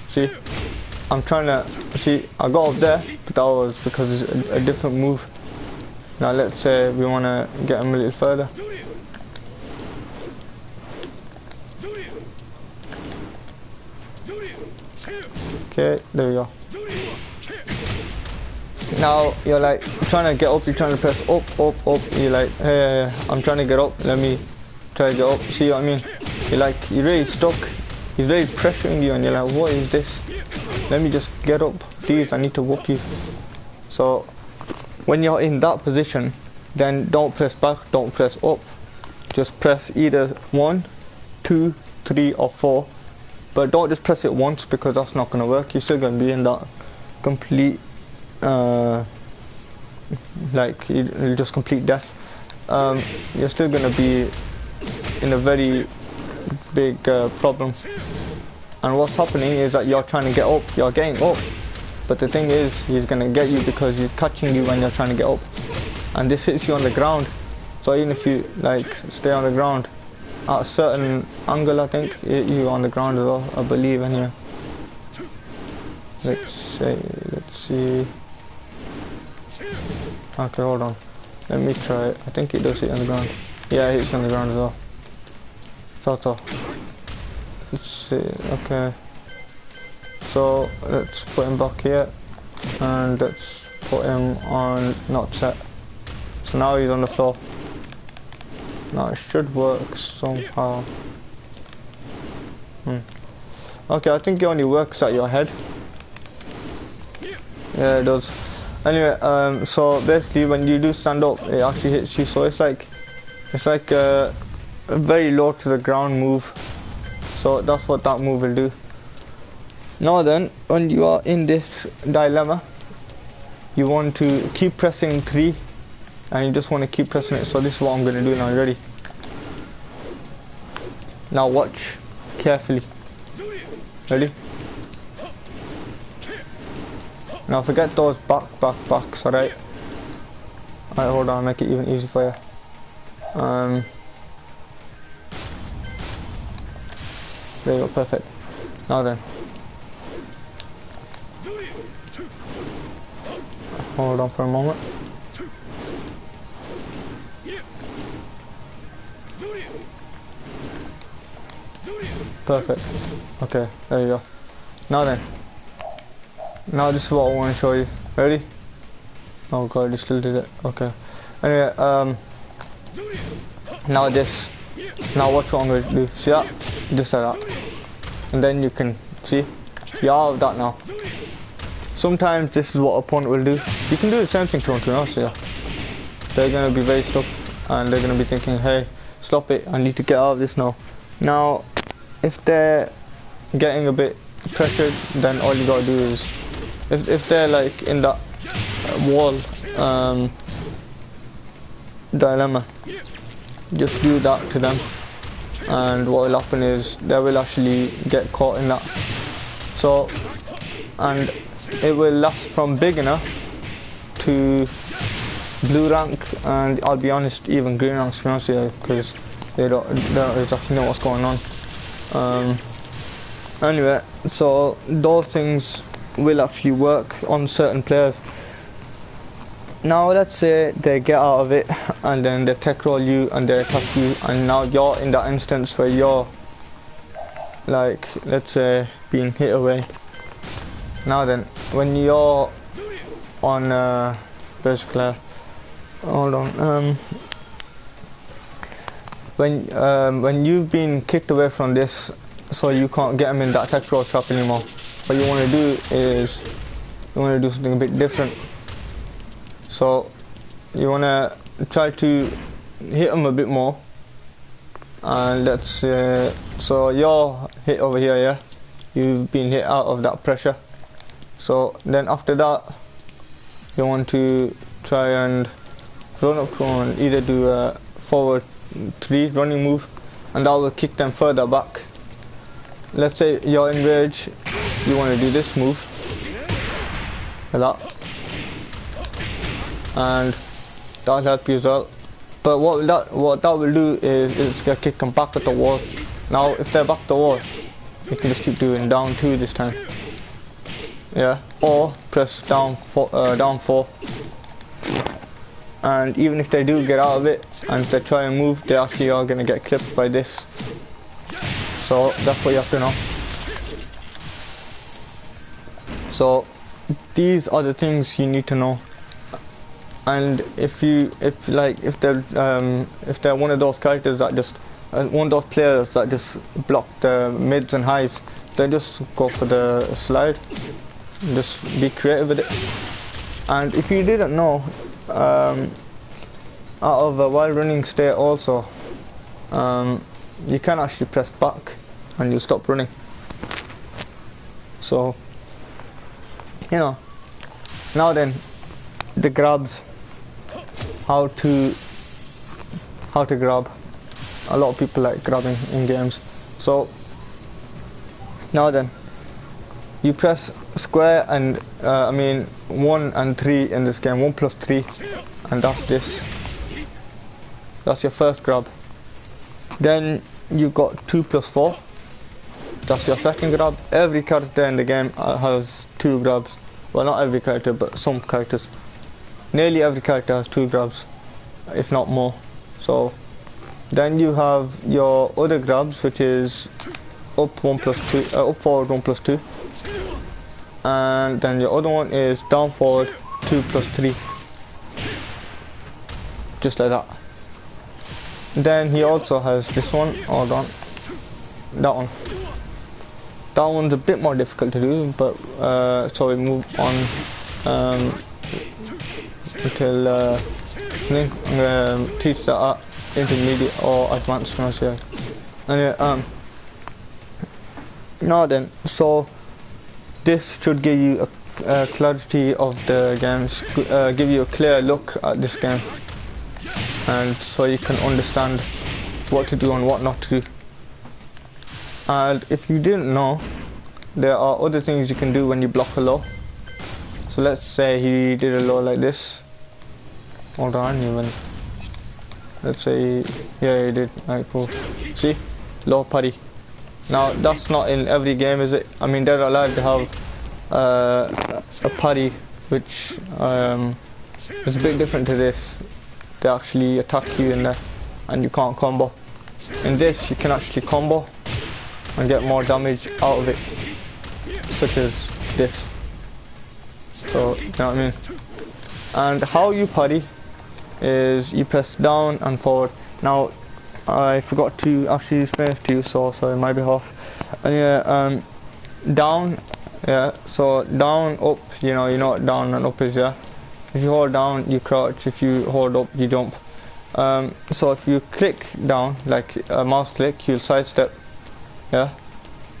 See, I'm trying to, see, I got up there, but that was because it's a different move. Now let's say we want to get him a little further. Okay, there we go. Now you're like trying to get up, you're trying to press up, you're like, hey, I'm trying to get up, let me try to get up. See what I mean? You're really stuck, he's really pressuring you, and you're like, what is this? Let me just get up, please, I need to whoop you. So when you're in that position, then don't press back, don't press up, just press either 1, 2, 3 or 4, but don't just press it once, because that's not going to work. You're still going to be in that complete just complete death. You're still going to be in a very big problem. And what's happening is that you're trying to get up, you're getting up, but the thing is, he's going to get you because he's catching you when you're trying to get up, and this hits you on the ground. So even if you like stay on the ground, at a certain angle, I think, you on the ground as well, I believe, anyway. Let's see. Okay, hold on. Let me try it. I think it does hit on the ground. Yeah, it hits on the ground as well. So. Let's see, okay. So, let's put him back here. And let's put him on not set. So now he's on the floor. Now it should work somehow. Okay, I think it only works at your head. Yeah, it does. Anyway, so basically when you do stand up, it actually hits you. So it's like a very low to the ground move. So that's what that move will do. Now then, when you are in this dilemma, you want to keep pressing 3, and you just want to keep pressing it. So this is what I'm going to do now. Ready? Now watch carefully. Ready? Now forget those backs, alright? Alright, hold on, make it even easy for you. There you go, perfect. Now then. Hold on for a moment. Perfect. Okay, there you go. Now then. Now this is what I want to show you. Ready? Oh god, you still did it. Okay. Anyway, now this. Now watch what I'm going to do. See that? Just like that. And then you can see. You're out of that now. Sometimes this is what opponent will do. You can do the same thing to one else, yeah. They're going to be very stuck. And they're going to be thinking, hey, stop it. I need to get out of this now. Now, if they're getting a bit pressured, then all you got to do is, if they're like in that wall dilemma, just do that to them, and what will happen is they will actually get caught in that. So, and it will last from beginner to blue rank, and I'll be honest, even green rank, to be honest with you, because they don't exactly know what's going on. Anyway, so those things will actually work on certain players. Now let's say they get out of it and then they tech roll you and they attack you, and now you're in that instance where you're like, let's say, being hit away. Now then, when you're on basically, hold on, when you've been kicked away from this, so you can't get them in that tech roll trap anymore, what you want to do is you want to do something a bit different. So you want to try to hit them a bit more, and let's say, so you're hit over here, yeah, you've been hit out of that pressure. So then after that, you want to try and run up to and either do a forward 3 running move, and that will kick them further back. Let's say you're in rage, you want to do this move like that, and that'll help you as well. But what that will do is it's gonna kick them back at the wall. Now if they're back at the wall, you can just keep doing down 2 this time, yeah, or press down 4, and even if they do get out of it and if they try and move, they actually are gonna get clipped by this. So that's what you have to know. So these are the things you need to know. And if they're one of those characters that just one of those players that just block the mids and highs, then just go for the slide. Just be creative with it. And if you didn't know, out of a while running state also, you can actually press back and you stop running. So, you know. Now then, the grabs. How to grab. A lot of people like grabbing in games. So now then, you press square and 1 and 3 in this game, 1 plus 3, and that's this. That's your first grab. Then you got 2 plus 4. That's your second grab. Every character in the game has 2 grabs. Well, not every character, but some characters. Nearly every character has 2 grabs, if not more. So then you have your other grabs, which is up 1 plus 2, up forward 1 plus 2, and then your other one is down forward 2 plus 3, just like that. Then he also has this one. Hold on, that one. That one's a bit more difficult to do, but so we move on until I'm gonna teach that at intermediate or advanced pronunciation. Anyway, now then, so this should give you a clarity of the games, give you a clear look at this game, and so you can understand what to do and what not to do. And if you didn't know, there are other things you can do when you block a low. So let's say he did a low like this. Hold on, even. Let's say, yeah, he did. Right, cool. See, low parry. Now that's not in every game, is it? I mean, they're allowed to have a parry, which is a bit different to this. They actually attack you in there, and you can't combo. In this, you can actually combo and get more damage out of it, such as this. So, you know what I mean? And how you parry is you press down and forward. Now, I forgot to actually explain it to you, so sorry, my behalf. And yeah, down, yeah, so down, up, you know what down and up is, yeah? If you hold down, you crouch. If you hold up, you jump. So if you click down, like a mouse click, you'll sidestep. Yeah.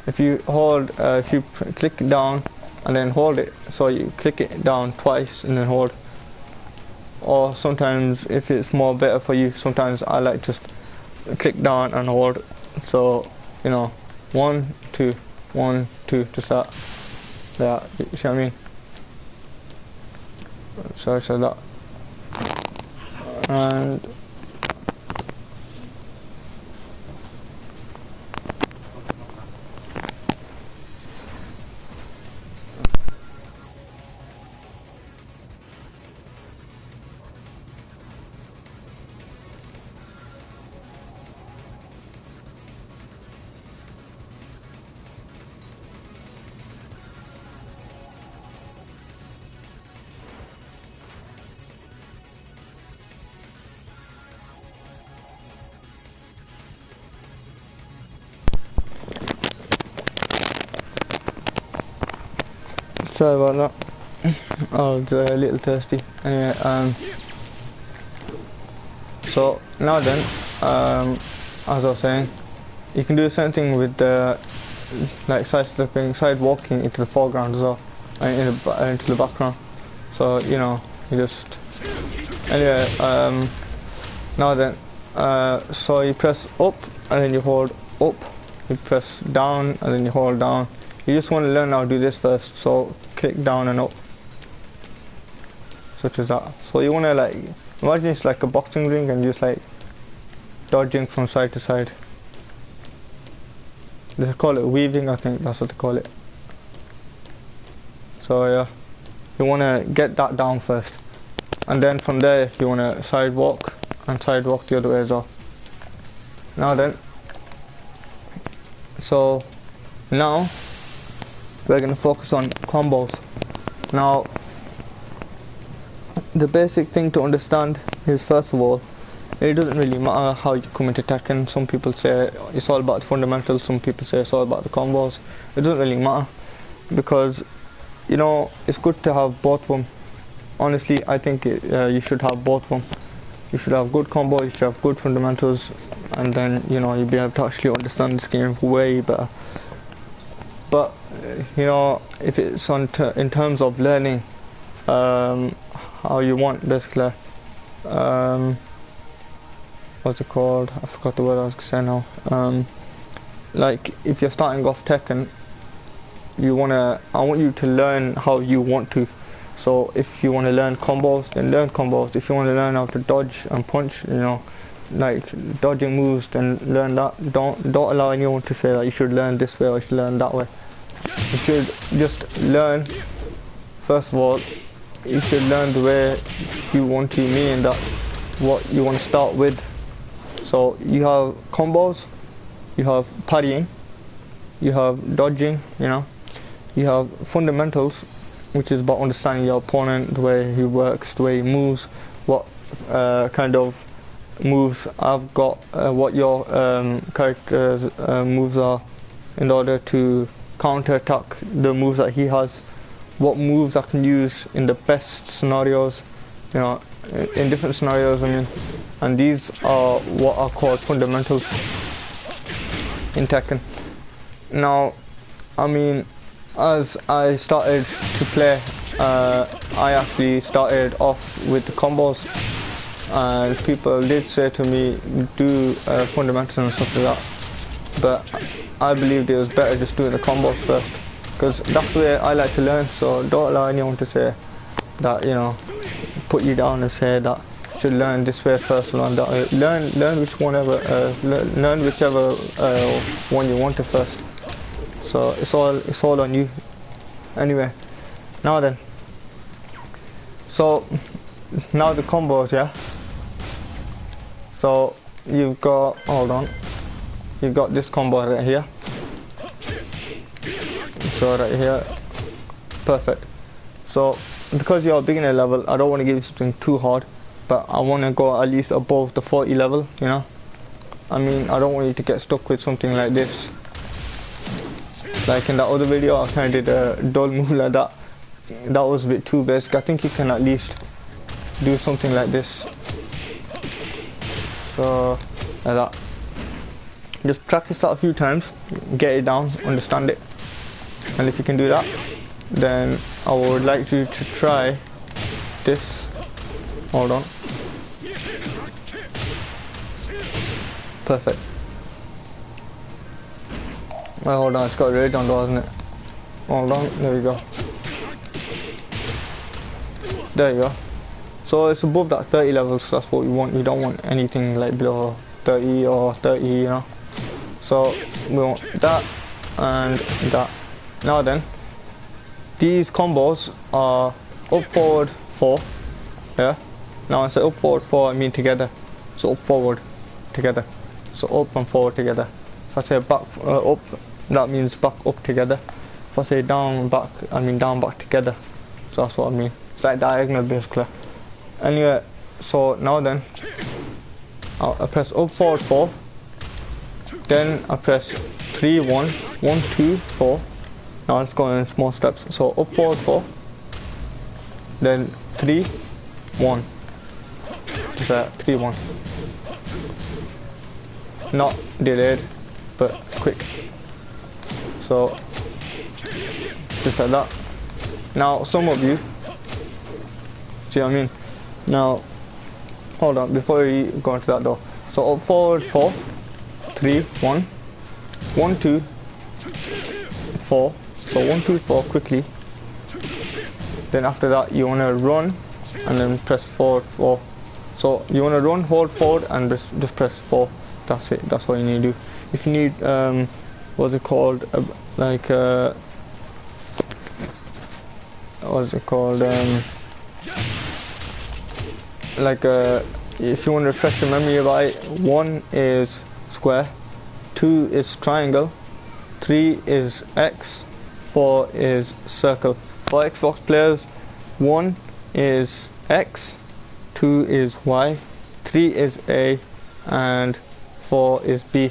If you hold, if you click down and then hold it, so you click it down twice and then hold. Or sometimes, if it's more better for you, sometimes I like just click down and hold. So you know, 1, 2, 1, 2 to start. Yeah, you see what I mean? So that, and sorry about that. I was a little thirsty. Anyway, so now then, as I was saying, you can do the same thing with the like side stepping, side walking into the foreground as well, and into the background. So you know, you just anyway. Now then, so you press up and then you hold up. You press down and then you hold down. You just want to learn how to do this first. So click down and up, such as that. So you want to like imagine it's like a boxing ring and just like dodging from side to side. They call it weaving, I think that's what they call it. So yeah, you want to get that down first, and then from there you want to side walk and side walk the other way as well. Now then, so now we're going to focus on combos. Now the basic thing to understand is, first of all, it doesn't really matter how you come into Tekken. Some people say it's all about the fundamentals, some people say it's all about the combos. It doesn't really matter, because you know, it's good to have both of them. Honestly, I think you should have both of them. You should have good combos, you should have good fundamentals, and then you know, you'll be able to actually understand this game way better. But you know, if it's on in terms of learning how you want, basically, what's it called? I forgot the word I was going to say now. Like if you're starting off Tekken, I want you to learn how you want to. So if you want to learn combos, then learn combos. If you want to learn how to dodge and punch, you know, like dodging moves, then learn that. Don't allow anyone to say that you should learn this way or you should learn that way. You should just learn. First of all, you should learn the way you want to, meaning that what you want to start with. So you have combos, you have parrying, you have dodging, you know, you have fundamentals, which is about understanding your opponent, the way he works, the way he moves, what kind of moves I've got, what your character's moves are, in order to counter attack the moves that he has, what moves I can use in the best scenarios, you know, in different scenarios, I mean, and these are what are called fundamentals in Tekken. Now, I mean, as I started to play, I actually started off with the combos, and people did say to me, do fundamentals and stuff like that, but I believed it was better just doing the combos first, because that's the way I like to learn. So don't allow anyone to say that, you know, put you down and say that you should learn this way first, learn that way. Learn learn whichever one you want to first. So it's all on you. Anyway, now then, so now the combos, yeah. So you've got, hold on, you've got this combo right here. So right here, perfect. So because you're a beginner level, I don't want to give you something too hard, but I want to go at least above the 40 level, you know. I mean, I don't want you to get stuck with something like this. Like in that other video, I kind of did a dull move like that. That was a bit too basic. I think you can at least do something like this. So, like that. Just practice that a few times, get it down, understand it. And if you can do that, then I would like you to try this. Hold on. Perfect. Well, hold on, it's got rage on though, hasn't it? Hold on, there we go. There you go. So it's above that 30 levels, so that's what we want. We don't want anything like below 30 or 30, you know. So we want that and that. Now then, these combos are up, forward, 4. Yeah. Now I say up, forward, 4, I mean together. So up, forward, together. So up and forward together. If I say back, up, that means back, up together. If I say down, back, I mean down, back together. So that's what I mean. It's like diagonal basically. Anyway, so now then, I press up, forward, 4. Then I press 3, 1, 1, 2, 4. Now let's go in small steps. So up, forward, 4. Then 3, 1. Just 3, 1. Not delayed, but quick. So just like that. Now some of you, see what I mean? Now hold on, before we go into that though. So up, forward, 4, 3, 1, 1, 2, 4. So 1, 2, 4 quickly. Then after that you want to run and then press forward, 4. So you want to run, hold forward and just press 4. That's it. That's what you need to do. If you need what's it called, if you want to refresh your memory about it, 1 is square, 2 is triangle, 3 is X, 4 is circle. For Xbox players, 1 is X, 2 is Y, 3 is A, and 4 is B.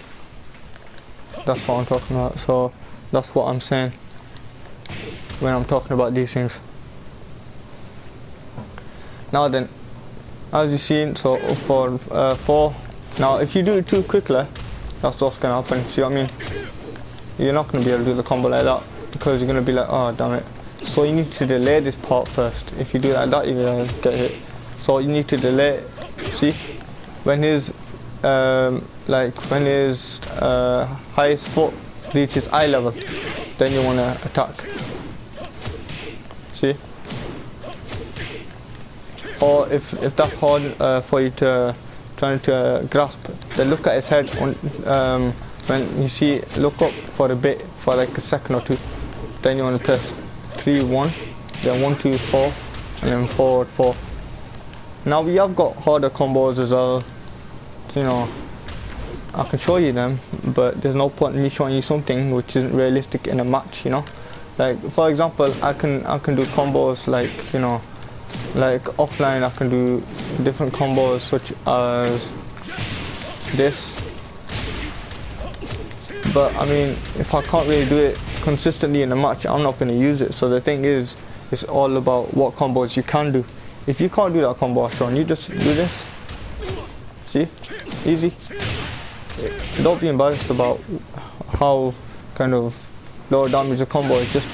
That's what I'm talking about. So that's what I'm saying when I'm talking about these things. Now then, as you've seen, so for 4. Now if you do it too quickly, that's what's going to happen. See what I mean? You're not going to be able to do the combo like that, because you're going to be like, oh damn it. So you need to delay this part first. If you do it like that, you're going to get hit. So you need to delay. See, when his highest foot reaches eye level, then you want to attack. See? Or if that's hard for you to trying to grasp, then look at his head when you see, look up for a bit, for like a second or two. Then you want to press 3, 1, then 1, 2, 4, and then forward 4. Now we have got harder combos as well, you know. I can show you them, but there's no point in me showing you something which isn't realistic in a match, you know. Like for example, I can do combos like, you know, like offline. I can do different combos such as this, but I mean, if I can't really do it consistently in a match, I'm not going to use it. So the thing is, it's all about what combos you can do. If you can't do that combo I've shown you, just do this. See, easy. Don't be embarrassed about how kind of low damage the combo is. Just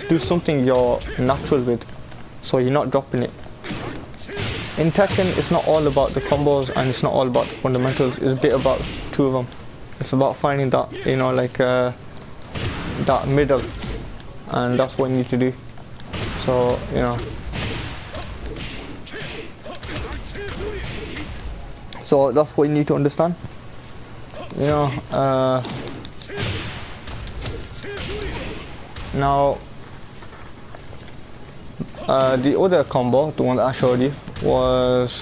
do something you're natural with, so you're not dropping it. In Tekken, it's not all about the combos and it's not all about the fundamentals. It's a bit about two of them. It's about finding that, you know, like that middle, and that's what you need to do. So, you know. So that's what you need to understand. You know, now the other combo, the one that I showed you, was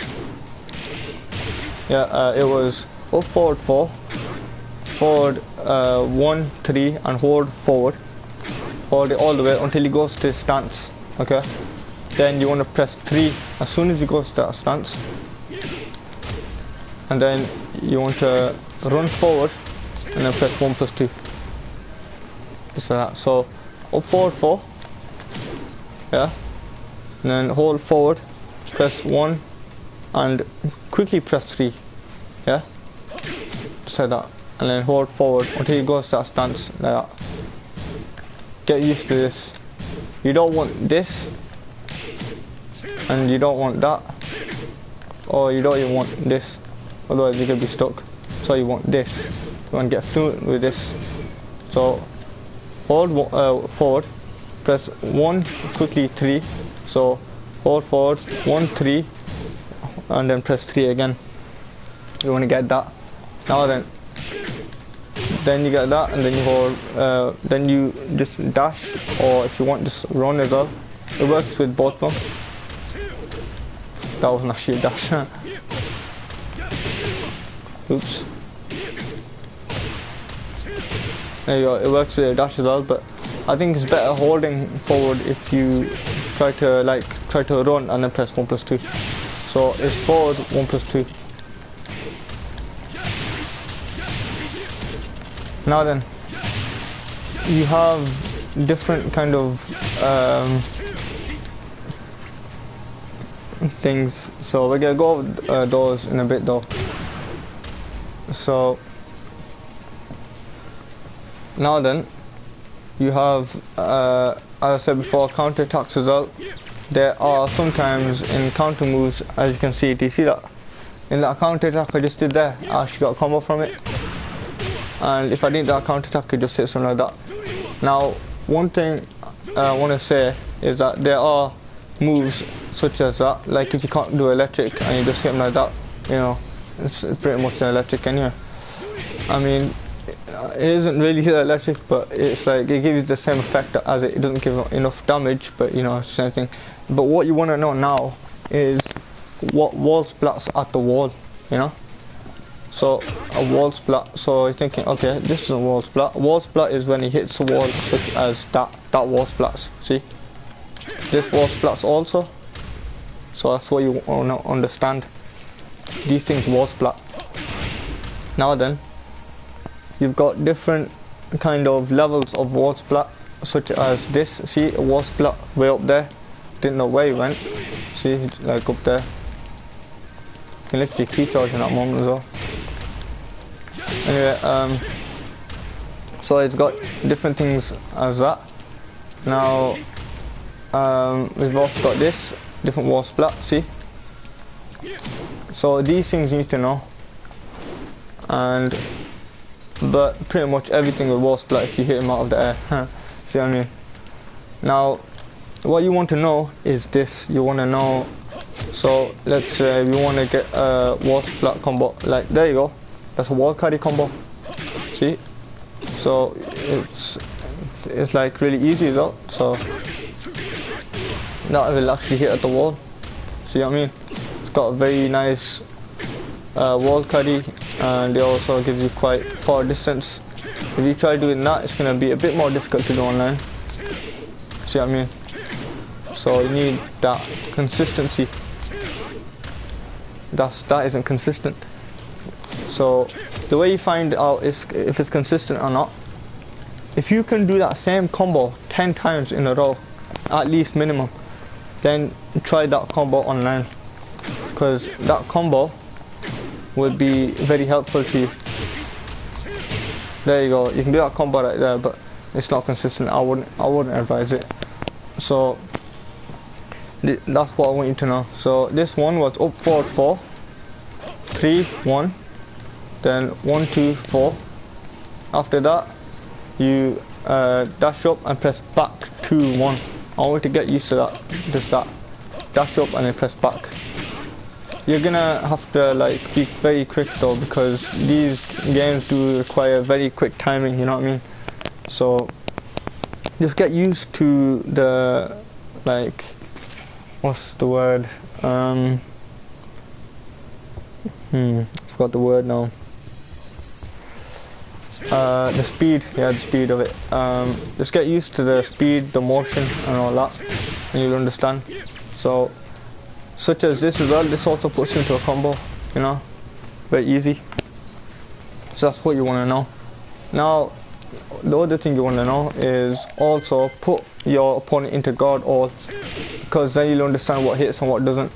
it was up forward 4, forward 1, 3, and hold forward all the way until he goes to stance. Okay, then you want to press 3 as soon as he goes to that stance, and then you want to run forward and then press 1 plus 2. Just like that. So up forward 4, yeah, and then hold forward, press 1, and quickly press 3, yeah, just like that, and then hold forward until you go to that stance, like that. Get used to this. You don't want this, and you don't want that, or you don't even want this, otherwise you're going to be stuck. So you want this. You want to get fluent with this. So hold forward, press 1, quickly 3. So hold forward 1, 3, and then press 3 again. You want to get that. Now then you get that, and then you hold. Then you just dash, or if you want, just run as well. It works with both of them. That wasn't actually a dash. Oops. There you go. It works with a dash as well, but I think it's better holding forward if you try to run and then press 1 plus 2. So it's forward 1 plus 2. Now then, you have different kind of things. So we're gonna go over those in a bit though. So now then, you have, as I said before, counter attacks as well. There are sometimes in counter moves, as you can see. Do you see that? In that counter attack I just did there, I actually got a combo from it. And if I did that counter attack, I just hit something like that. Now, one thing I want to say is that there are moves such as that. Like if you can't do electric and you just hit them like that, you know, it's pretty much an electric anyway. I mean, it isn't really electric, but it's like it gives you the same effect as it doesn't give enough damage, but you know, it's the same thing. But what you want to know now is what wall splats at the wall, you know. So a wall splat, so you're thinking, okay, this is a wall splat. A wall splat is when he hits the wall, such as that wall splats. See, this wall splats also. So that's what you want to understand. These things wall splat. Now then, you've got different kind of levels of wall splat, such as this. See, a wall splat way up there. Didn't know where he went. See, like up there. You can literally key charge in that moment as well. Anyway, so it's got different things as that. Now, we've also got this different wall splat. See, so these things you need to know. But pretty much everything will wall splat if you hit him out of the air. See what I mean? Now, what you want to know is this. You want to know So let's say we want to get a wall splat combo. Like there you go. That's a wall carry combo. See? So it's like really easy though. So that will actually hit at the wall. See what I mean? It's got a very nice wall carry, and it also gives you quite far distance. If you try doing that, it's going to be a bit more difficult to do online. See what I mean? So you need that consistency. That isn't consistent. So the way you find out is if it's consistent or not. If you can do that same combo 10 times in a row, at least minimum, then try that combo online, because that combo would be very helpful to you. There you go. You can do that combo right there, but it's not consistent. I wouldn't advise it. So that's what I want you to know. So this one was up forward 4, 3, 1, then 1, 2, 4. After that, you dash up and press back 2, 1. I want you to get used to that. Just that. Dash up and then press back. You're gonna have to like be very quick though, because these games do require very quick timing, you know what I mean? So just get used to the, like, what's the word? I forgot the word now. The speed, yeah, the speed of it. Just get used to the speed, the motion and all that, and you'll understand. So such as this as well, this also puts you into a combo, you know, very easy. So that's what you want to know. Now the other thing you want to know is also put your opponent into guard all, because then you'll understand what hits and what doesn't.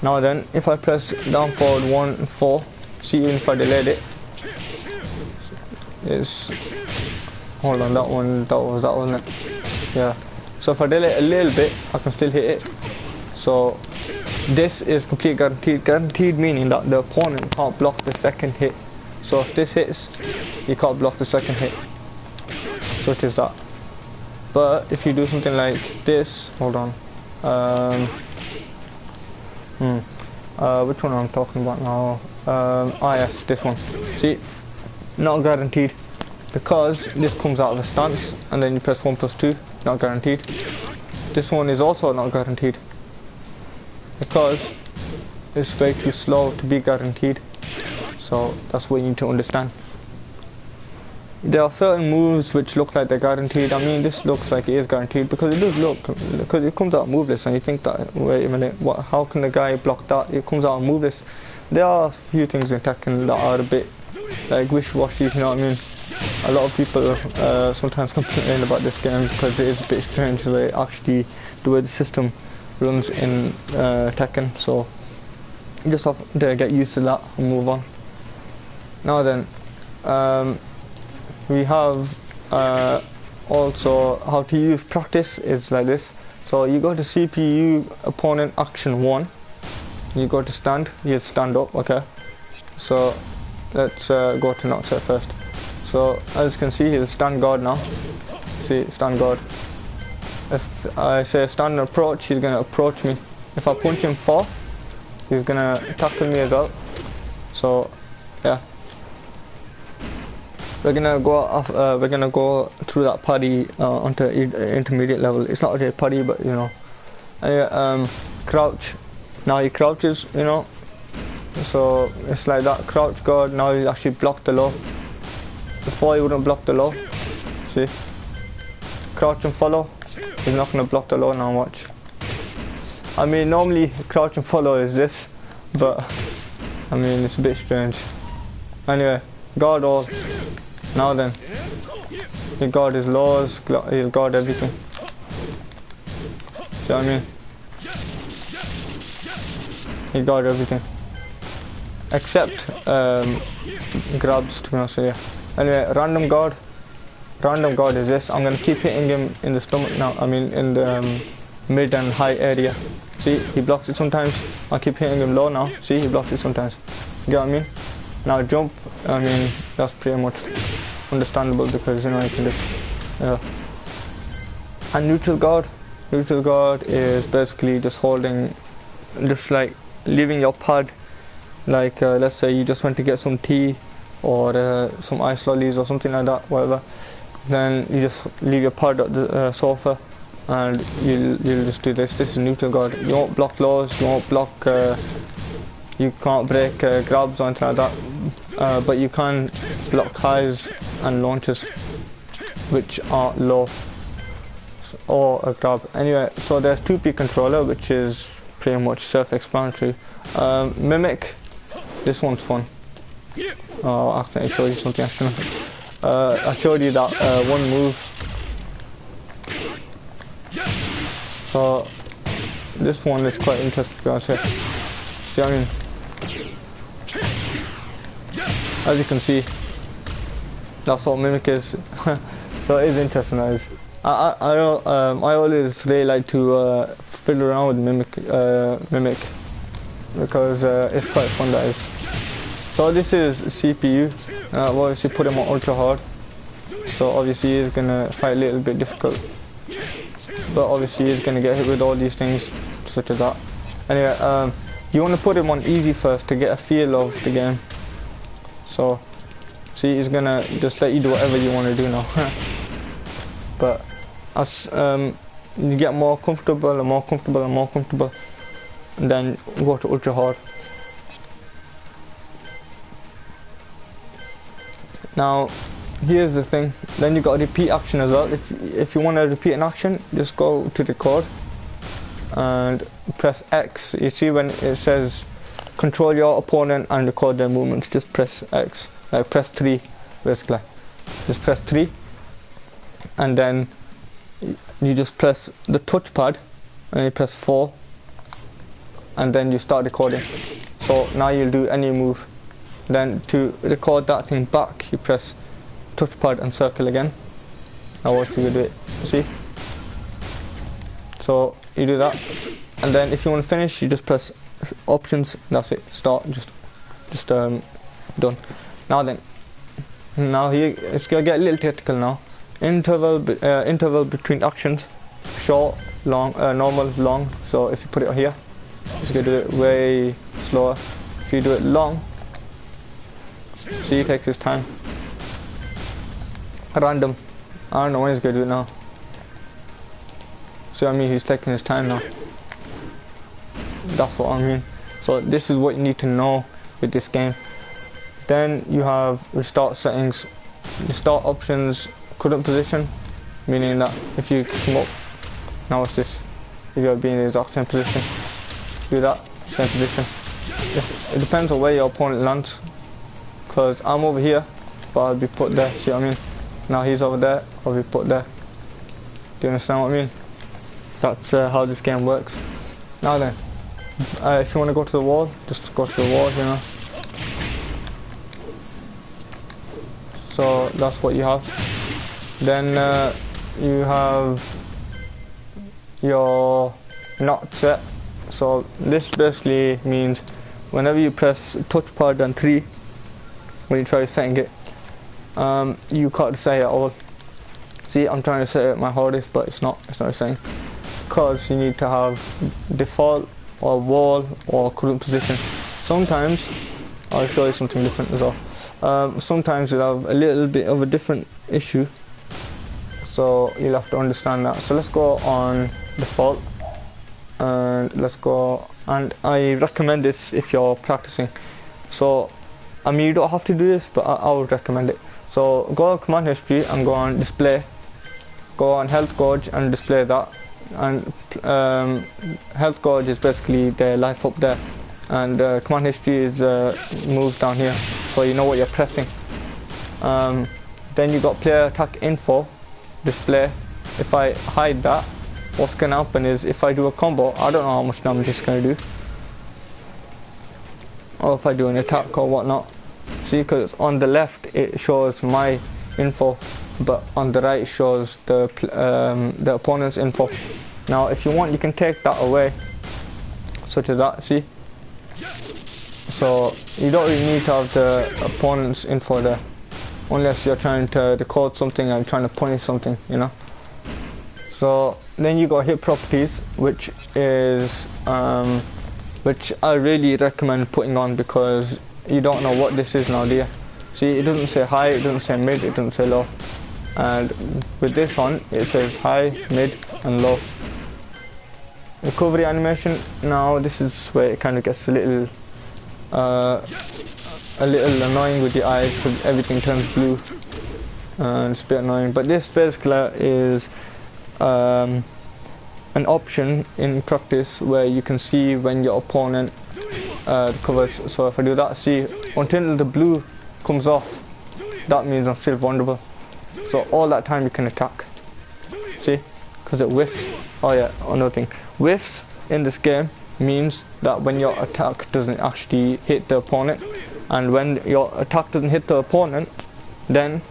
Now then, if I press down forward 1 and 4, see, even if I delayed it, is, hold on, that wasn't it? Yeah. So if I delay it a little bit, I can still hit it. So this is complete guaranteed. Guaranteed meaning that the opponent can't block the second hit. So if this hits, you can't block the second hit. So it is that. But if you do something like this, hold on. Which one I'm talking about now? Yes, this one. See, not guaranteed, because this comes out of a stance and then you press 1+2. Not guaranteed. This one is also not guaranteed, because it's way too slow to be guaranteed. So that's what you need to understand. There are certain moves which look like they're guaranteed. I mean, this looks like it is guaranteed because it does look, because it comes out moveless, and you think that, wait a minute, what? How can the guy block that? It comes out moveless. There are a few things in Tekken that are a bit like wish-washy, you know what I mean? A lot of people sometimes complain about this game because it is a bit strange the way actually the way the system runs in Tekken. So you just have to get used to that and move on. Now then, we have also how to use practice is like this. So you go to CPU opponent action 1, you go to stand, you stand up, okay? So let's go to not set first. So as you can see, he'll stand guard now. See, stand guard. If I say stand and approach, he's gonna approach me. If I punch him 4, he's gonna tackle me as well. So yeah, we're gonna go through that parry onto intermediate level. It's not really a parry, but you know. Anyway, crouch. Now he crouches, you know. So it's like that, crouch guard. Now he's actually blocked the low. Before he wouldn't block the low. See? Crouch and follow. He's not gonna block the low now, watch. I mean, normally crouch and follow is this, but I mean, it's a bit strange. Anyway, guard all. Now then, he guard his lows, he'll guard everything. See what I mean? He guard everything. Except grabs, to be honest with you. Anyway, random guard. Random guard is this. I'm gonna keep hitting him in the stomach now. I mean, in the mid and high area. See, he blocks it sometimes. I'll keep hitting him low now. See, he blocks it sometimes. You get what I mean? Now jump. I mean, that's pretty much understandable because you know you can just. Yeah. And neutral guard. Neutral guard is basically just holding just like leaving your pad, like let's say you just went to get some tea or some ice lollies or something like that, whatever, then you just leave your pad at the sofa and you'll just do this. This is neutral guard. You won't block lows, you won't block, you can't break grabs or anything like that, but you can block highs and launches which are low or a grab. Anyway, so there's 2P controller, which is pretty much self-explanatory. Mimic, this one's fun. Oh, I accidentally showed you something I shouldn't. I showed you that one move. So this one is quite interesting to be honest here. See what I mean? As you can see, that's what Mimic is. So it is interesting, guys. I always really like to fiddle around with Mimic because it's quite fun, guys. So this is CPU. We'll obviously put him on ultra hard. So obviously he's gonna fight a little bit difficult, but obviously he's gonna get hit with all these things such as that. Anyway, you want to put him on easy first to get a feel of the game. So see, he's gonna just let you do whatever you want to do now. But as you get more comfortable and more comfortable and more comfortable, and then go to ultra hard. Now here's the thing, then you got a repeat action as well. If you want to repeat an action, just go to record and press X. You see when it says control your opponent and record their movements, just press X, like press 3 basically. Just press 3 and then you just press the touchpad and you press 4 and then you start recording. So now you'll do any move. Then to record that thing back, you press touchpad and circle again. Now watch you do it. See? So you do that, and then if you want to finish, you just press options. That's it. Start. Just done. Now then, now here it's gonna get a little technical now. Interval between actions, short, long, normal, long. So if you put it here, it's gonna do it way slower. If you do it long, see, it takes his time. Random. I don't know when he's gonna do it now. See what I mean? He's taking his time now. That's what I mean. So this is what you need to know with this game. Then you have restart settings, restart options, current position, meaning that if you come up, now watch this. You're gonna be in the exact same position. Do that, same position. It depends on where your opponent lands. Because I'm over here, but I'll be put there, see what I mean? Now he's over there, I'll be put there. Do you understand what I mean? That's how this game works. Now then, if you want to go to the wall, just go to the wall, you know. So that's what you have. Then you have your not set. So this basically means whenever you press touchpad and 3, when you try setting it, you can't say at all. See, I'm trying to set it my hardest, but it's not saying, because you need to have default or wall or current position. Sometimes I'll show you something different as well. Sometimes you'll have a little bit of a different issue, so you'll have to understand that. So let's go on default and let's go, and I recommend this if you're practicing. So I mean, you don't have to do this, but I would recommend it. So go on command history and go on display, go on health gauge and display that. And health gauge is basically the life up there, and command history is moves down here, so you know what you're pressing. Then you got player attack info display. If I hide that, what's gonna happen is if I do a combo, I don't know how much damage it's gonna do, or if I do an attack or whatnot. See, because on the left it shows my info, but on the right it shows the opponent's info. Now if you want, you can take that away, such as that, see? So you don't really need to have the opponent's info there, unless you're trying to decode something and trying to punish something, you know? So then you got hit properties, which is which I really recommend putting on because you don't know what this is now, do you? See, it doesn't say high, it doesn't say mid, it doesn't say low. And with this one, it says high, mid, and low. Recovery animation, now this is where it kind of gets a little annoying with your eyes because everything turns blue. And it's a bit annoying, but this basically is an option in practice where you can see when your opponent recovers. So if I do that, see, until the blue comes off, that means I'm still vulnerable. So all that time you can attack. See, because it whiffs. Oh yeah, another thing, whiffs in this game means that when your attack doesn't actually hit the opponent, and when your attack doesn't hit the opponent, then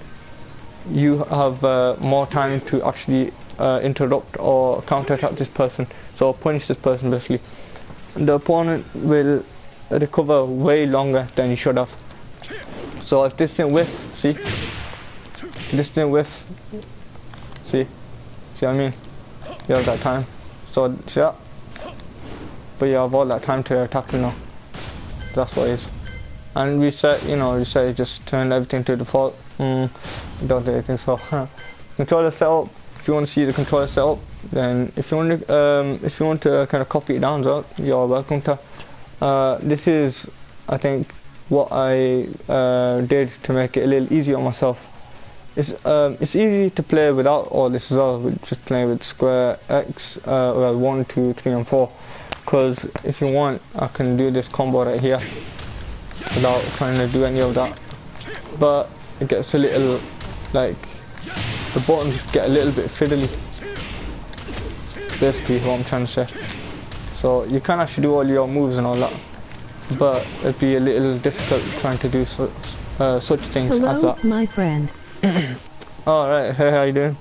you have more time to actually interrupt or counter-attack this person, so punish this person basically. The opponent will recover way longer than you should have. So if this didn't whiff, see? This didn't whiff, see what I mean? You have that time. So see that? But you have all that time to attack him now. That's what it is. And reset, reset, just turn everything to default. Don't do anything. So controller setup. If you want to see the controller setup, then if you want to kind of copy it down as well, you're welcome to. This is, I think, what I did to make it a little easier on myself. It's easy to play without all this as well, with just playing with square X, 1, 2, 3, and 4. Because if you want, I can do this combo right here without trying to do any of that. But it gets a little, like, the buttons get a little bit fiddly. Basically, what I'm trying to say. So you can actually do all your moves and all that, but it'd be a little difficult trying to do such things as that. My friend. Alright, hey, how you doing?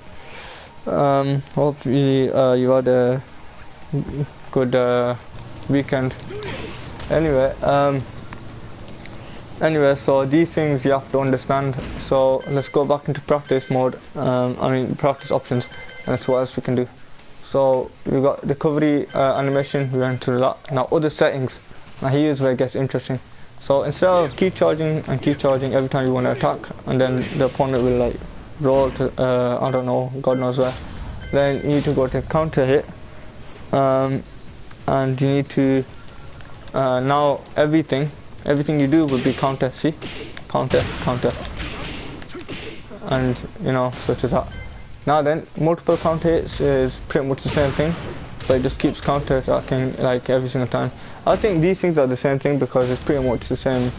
Hope you had a good weekend. Anyway, so these things you have to understand. So let's go back into practice mode. Practice options, and that's what else we can do. So we got recovery animation. We went through that. Now other settings. Now here's where it gets interesting. So instead of keep charging every time you want to attack, and then the opponent will like roll to I don't know, God knows where. Then you need to go to counter hit, and you need to now everything you do will be counter. See, counter, and such as that. Now then, multiple counter hits is pretty much the same thing, but it just keeps counter attacking like every single time. I think these things are the same thing because it's pretty much the same.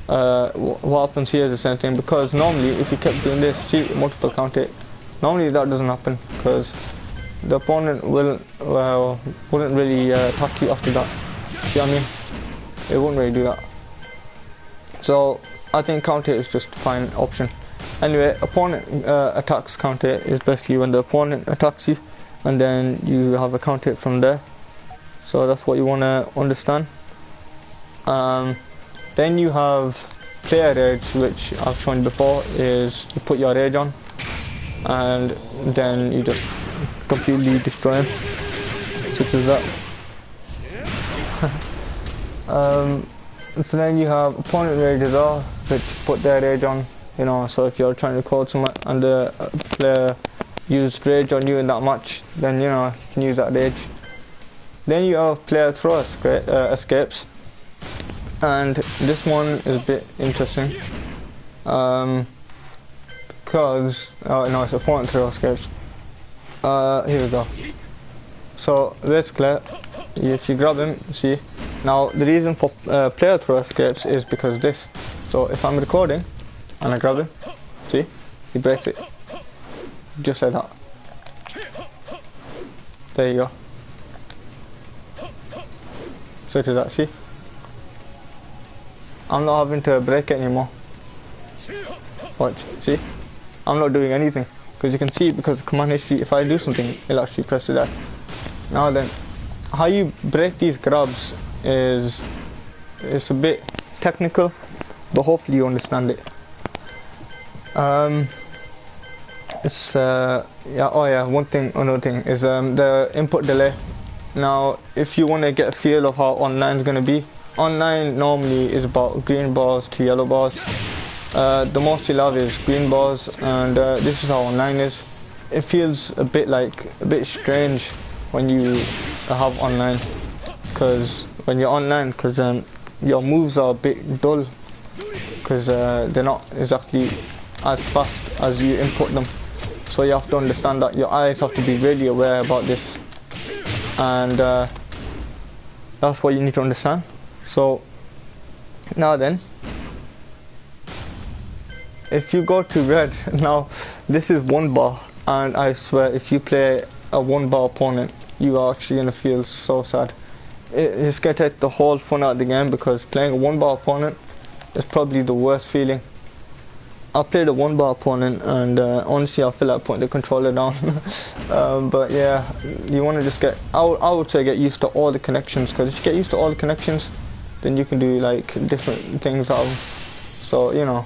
What happens here is the same thing, because normally if you kept doing this, see, multiple counter hit, normally that doesn't happen because the opponent wouldn't really attack you after that. See what I mean? It wouldn't really do that. So I think counter hit is just a fine option. Anyway, opponent attacks counter hit is basically when the opponent attacks you, and then you have a counter hit from there. So that's what you want to understand. Then you have player rage, which I've shown you before, is you put your rage on and then you just completely destroy him, such as that. So then you have opponent rage as well, which put their rage on, so if you're trying to call someone and the player used rage on you in that match, then you can use that rage. Then you have player throw escapes, and this one is a bit interesting because it's opponent throw escapes. Here we go. So basically, if you grab him, see, now the reason for player throw escapes is because of this. So if I'm recording and I grab him, see, he breaks it, just like that. There you go. So to that, see, I'm not having to break it anymore. Watch, see, I'm not doing anything because you can see, because command history, if I do something, it'll actually press it there. Now then, how you break these grabs is a bit technical, but hopefully you understand it. Another thing is the input delay. Now, if you want to get a feel of how online is going to be, online normally is about green bars to yellow bars. The most you'll have is green bars, and this is how online is. It feels a bit strange when you have online, because when you're online, because your moves are a bit dull, because they're not exactly as fast as you input them. So you have to understand that your eyes have to be really aware about this, and that's what you need to understand. So now then, if you go to red, now this is 1 bar, and I swear if you play a 1 bar opponent, you are actually going to feel so sad. It's going to take the whole fun out of the game, because playing a 1 bar opponent is probably the worst feeling. I played a 1 bar opponent, and honestly I feel like putting the controller down. But yeah, you want to just get, I would say get used to all the connections, because if you get used to all the connections, then you can do like different things out of them. So you know,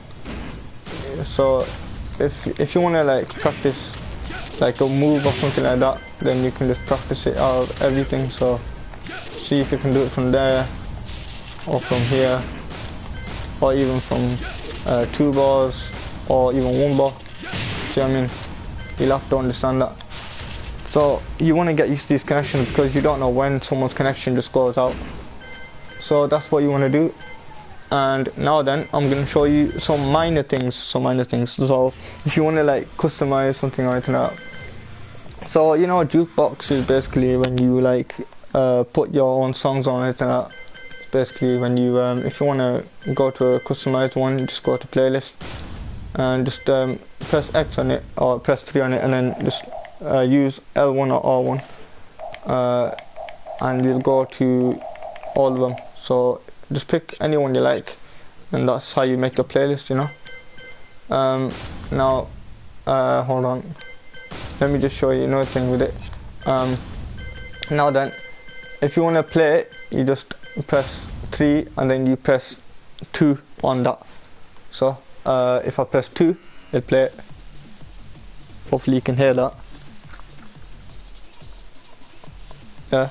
so if you want to like practice like a move or something like that, then you can just practice it out of everything. So see if you can do it from there, or from here, or even from 2 bars, or even 1 bar. See what I mean? You'll have to understand that. So you want to get used to these connections, because you don't know when someone's connection just goes out. So that's what you want to do. And now then, I'm going to show you some minor things. So if you want to like customize something or anything like that. So you know, jukebox is basically when you like put your own songs on it, and that. Basically when you if you want to go to a customized one, just go to playlist and just press X on it, or press 3 on it, and then just use L1 or R1, and you'll go to all of them. So just pick anyone you like, and that's how you make a playlist, you know. Now hold on, let me just show you another thing with it. Now then, if you want to play it, you just press 3 and then you press 2 on that. So if I press 2, it'll play it. Hopefully you can hear that. Yeah.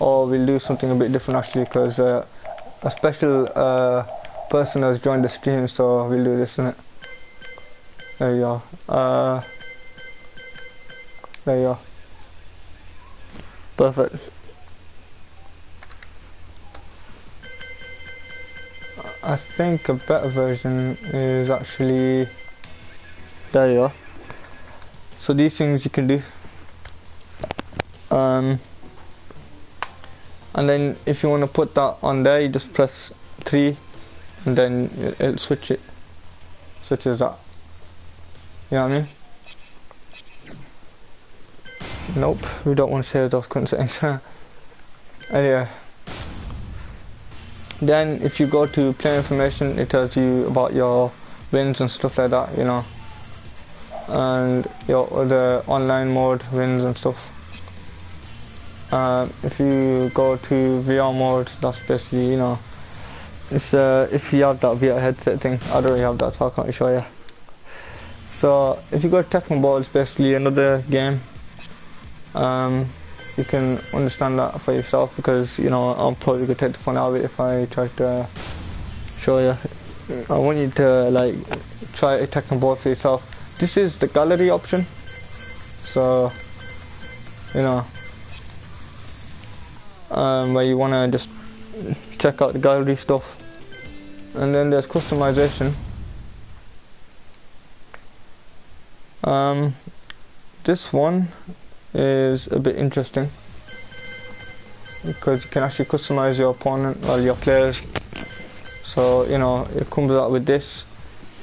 Or we'll do something a bit different actually, because a special person has joined the stream, so we'll do this, innit? There you are. There you are. Perfect. I think a better version is actually, there you are. So these things you can do. And then if you want to put that on there, you just press 3 and then it'll switches that. You know what I mean? Nope, we don't want to say those kind of things. Anyway, then if you go to play information, it tells you about your wins and stuff like that, you know, and your other online mode wins and stuff. If you go to VR mode, that's basically, you know, it's if you have that VR headset thing. I don't really have that, so I can't show you. So if you go to Tekken Ball, it's basically another game. You can understand that for yourself, because you know I'm probably gonna take the fun out of it if I try to show you. I want you to like try Tekken Ball for yourself. This is the gallery option, so you know, where you wanna just check out the gallery stuff. And then there's customization. This one is a bit interesting, because you can actually customize your opponent or your players. So you know, it comes out with this.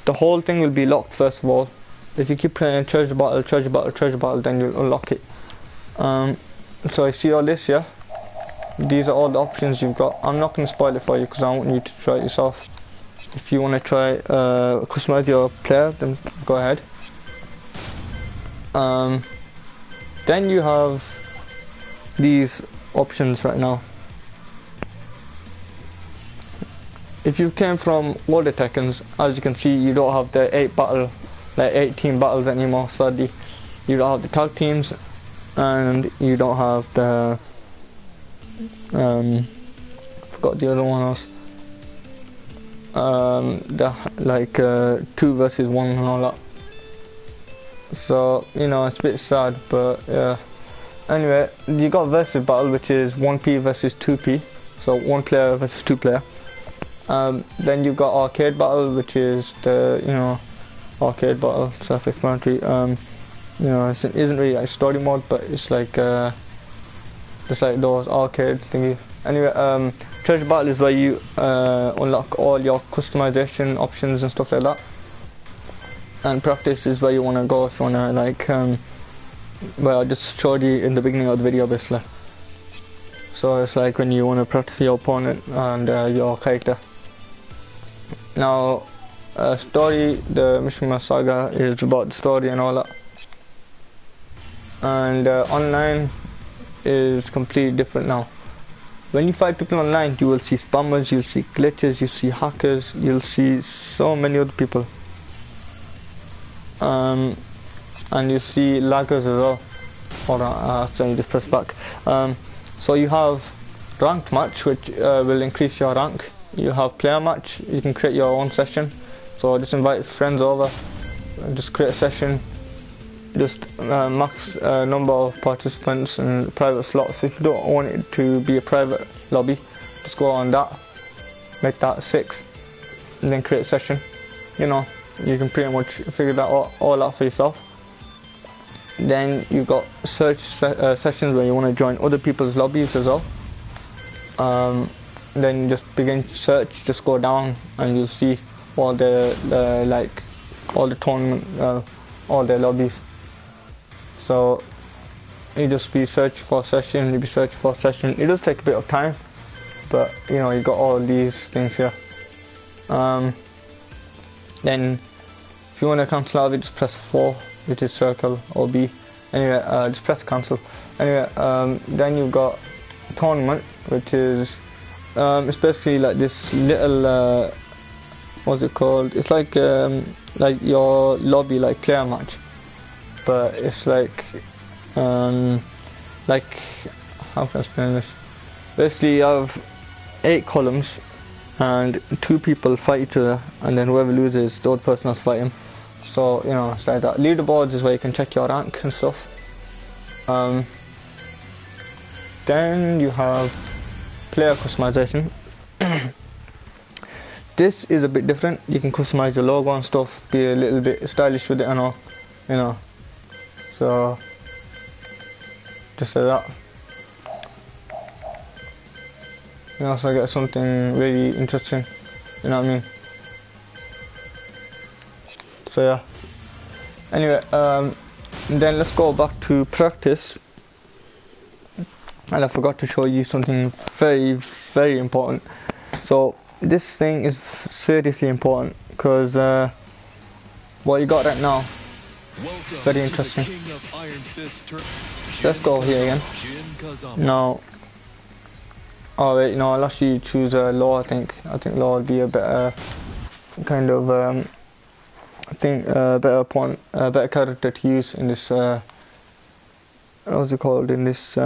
The whole thing will be locked first of all. If you keep playing treasure battle, then you'll unlock it. So I see all this, yeah. These are all the options you've got. I'm not going to spoil it for you, because I want you to try it yourself. If you want to try customize your player, then go ahead. Then you have these options right now. If you came from older Tekkens, as you can see, you don't have the 8 team battles anymore. Sadly, you don't have the tag teams, and you don't have the Forgot the other one was. Like 2 versus 1 and all that. So you know, it's a bit sad, but yeah. Anyway, you got versus battle, which is 1p versus 2p, so 1 player versus 2 player. Then you got arcade battle, which is the, you know, arcade battle, self-explanatory. You know, it isn't really like story mode, but it's like just like those arcade thingy. Anyway, treasure battle is where you unlock all your customization options and stuff like that. And practice is where you want to go if you want to, like, well, I just showed you in the beginning of the video, basically. So it's like when you want to practice your opponent and your character. Now, story, the Mishima Saga is about the story and all that. And online is completely different now. When you fight people online, you will see spammers, you'll see glitches, you'll see hackers, you'll see so many other people. And you see laggers as well. Hold on, so you just press back. So you have ranked match, which will increase your rank. You have player match, you can create your own session. So just invite friends over, just create a session. Just max number of participants and private slots. If you don't want it to be a private lobby, just go on that, make that 6, and then create a session. You know, you can pretty much figure that all out for yourself. Then you got search sessions where you want to join other people's lobbies as well. Then just begin search, just go down and you'll see all the like all the tournament, all their lobbies. So you just be searching for a session, you be searching for a session. It does take a bit of time, but you know, you got all these things here. Then if you want to cancel out, you just press 4, which is circle or B. Anyway, just press cancel. Anyway, then you've got tournament, which is it's basically like this little what's it called? It's like your lobby, like player match, but it's like how can I explain this? Basically, you have 8 columns, and 2 people fight each other, and then whoever loses, the other person has to fight him. So you know, it's like that. Leaderboards is where you can check your rank and stuff. Then you have player customization. This is a bit different. You can customize the logo and stuff, be a little bit stylish with it and all, you know. So just like that. You also get something really interesting, you know what I mean? So yeah. Anyway, then let's go back to practice. And I forgot to show you something very, very important. So this thing is seriously important because what you got right now, very interesting. Let's go here again. Now, oh wait, no, I'll actually choose law. I think law would be a better kind of I think better character to use in this what's it called, in this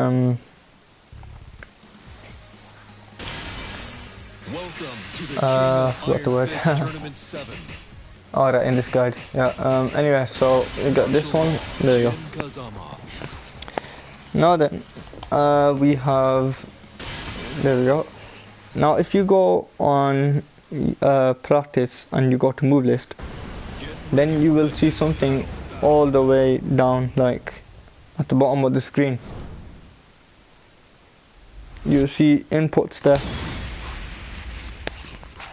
what the word alright, in this guide, yeah. Anyway, so you got this one, there you go. Now then, we have, there we go. Now if you go on practice and you go to move list, then you will see something all the way down, like at the bottom of the screen. You see inputs there,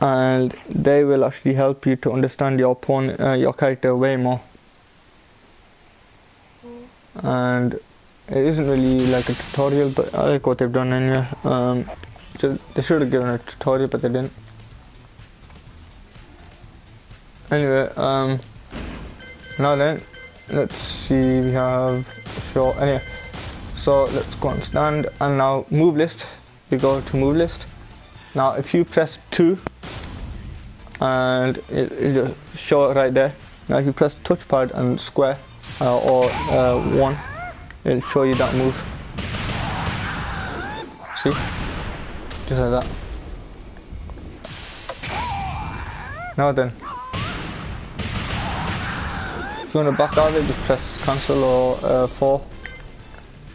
and they will actually help you to understand your opponent, your character way more. And it isn't really like a tutorial, but I like what they've done anyway. So they should have given a tutorial, but they didn't. Anyway, now then, let's see, we have show. Anyway, so let's go on stand, and now move list. We go to move list. Now if you press 2, and it just show it right there. Now if you press touchpad and square or 1, it'll show you that move. See? Just like that. Now then. If you want to back out of it, just press cancel or 4.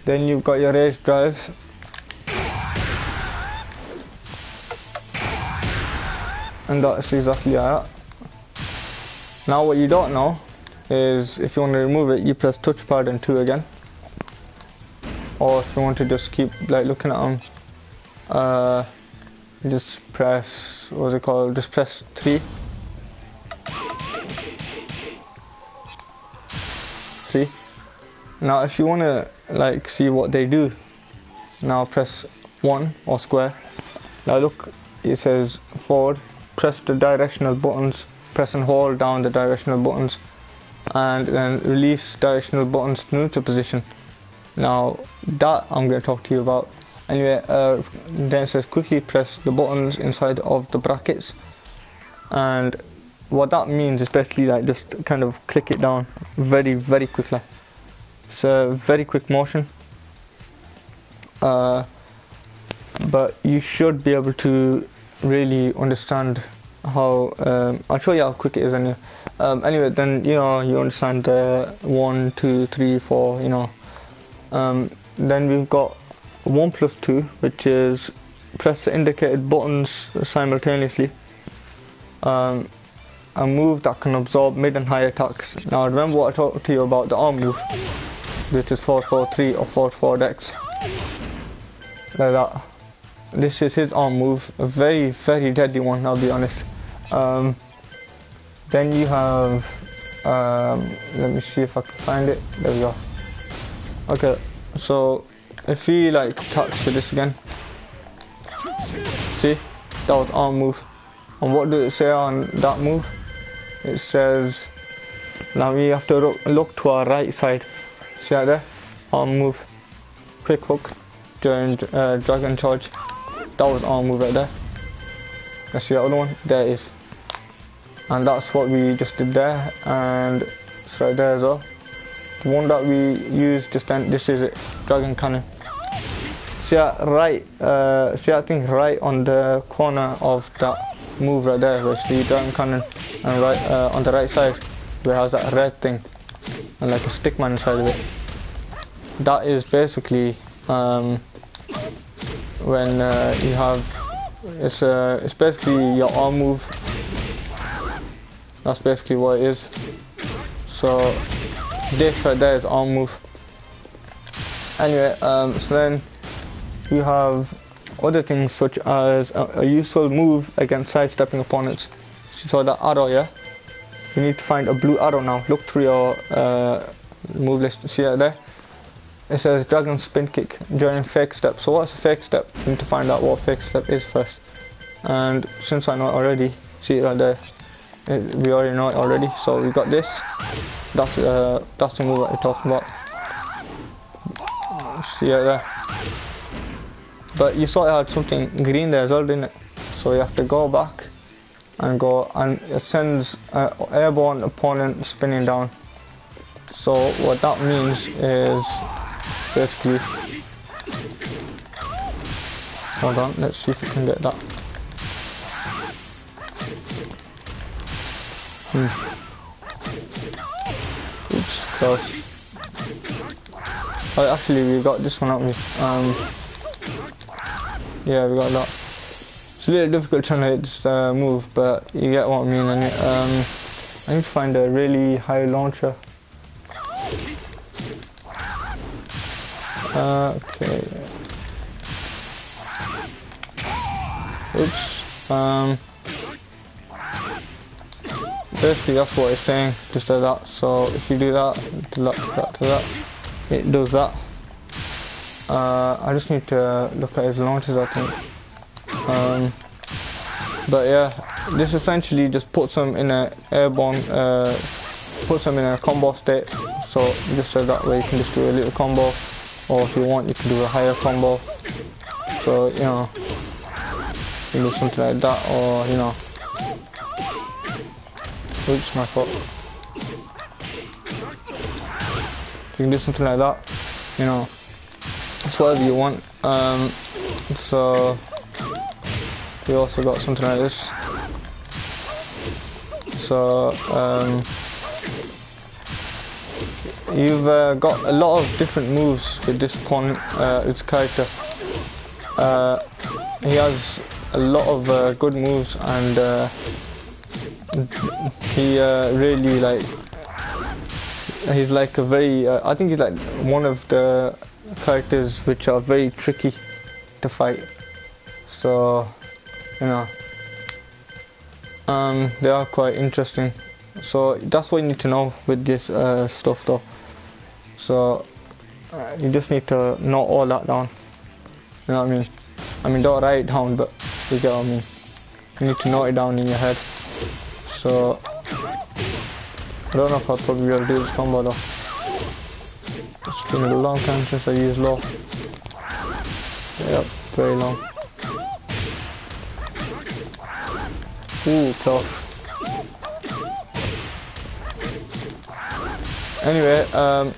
Then you've got your raised drives. And that's exactly like that. Now what you don't know is if you want to remove it, you press touchpad and 2 again. Or if you want to just keep like looking at them, just press, what's it called, just press 3. See? Now if you want to like see what they do, now press 1 or square. Now look, it says forward, press the directional buttons, press and hold down the directional buttons, and then release directional buttons to neutral position. Now that I'm going to talk to you about. Anyway, then it says quickly press the buttons inside of the brackets, and what that means is basically like just kind of click it down very quickly. It's a very quick motion, but you should be able to really understand how, I'll show you how quick it is anyway. Anyway, then you know, you understand the 1, 2, 3, 4, you know. Then we've got 1 plus 2, which is press the indicated buttons simultaneously. A move that can absorb mid and high attacks. Now remember what I talked to you about the arm move, which is 4-4-3 or 4-4-X. Like that. This is his arm move, a very deadly one, I'll be honest. Then you have, let me see if I can find it. There we go. Okay, so if we like touch to this again, see, that was arm move. And what does it say on that move? It says, now we have to look to our right side. See that there? Arm move, quick hook during dragon charge. That was arm move right there. Let's see the other one. There it is. And that's what we just did there, and it's right there as well. The one that we used just then, this is it, dragon cannon. See that right, see that thing right on the corner of that move right there, where it's the dragon cannon, and right on the right side, where it has that red thing, and like a stickman inside of it. That is basically when you have, it's basically your arm move. That's basically what it is. So this right there is arm move. Anyway, so then you have other things such as a useful move against sidestepping opponents. So that arrow, yeah? You need to find a blue arrow now. Look through your move list. See that there? It says dragon spin kick during fake step. So what's a fake step? You need to find out what fake step is first. And since I know it already, see it right there. We already know it already. So we got this. That's the move that we're talking about. See it there. But you saw it had something green there as well, didn't it? So you have to go back and go, and it sends an airborne opponent spinning down. So what that means is basically, hold on, let's see if we can get that. Oops, close. Oh, actually we got this one, haven't we? Yeah, we got that. It's a little difficult trying to hit this move, but you get what I mean. And I need to find a really high launcher. Okay. Oops. Basically that's what it's saying, just like that. So if you do that, to that, it does that. I just need to look at his launches, I think. But yeah, this essentially just puts him in a airborne, puts him in a combo state. So just so that way you can just do a little combo, or if you want you can do a higher combo. So you know, you can do something like that, or you know, oops, my fault. You can do something like that, you know. it's whatever you want. So we also got something like this. So you've got a lot of different moves with this its character. He has a lot of good moves, and he really like. He's like a very. I think he's like one of the characters which are very tricky to fight. So, you know, they are quite interesting. So that's what you need to know with this stuff, though. So you just need to note all that down. You know what I mean? I mean, don't write it down, but you get what I mean. You need to note it down in your head. So I don't know if I'll probably be able to do this combo though. It's been a long time since I used low. Yep, very long. Ooh, close. Anyway,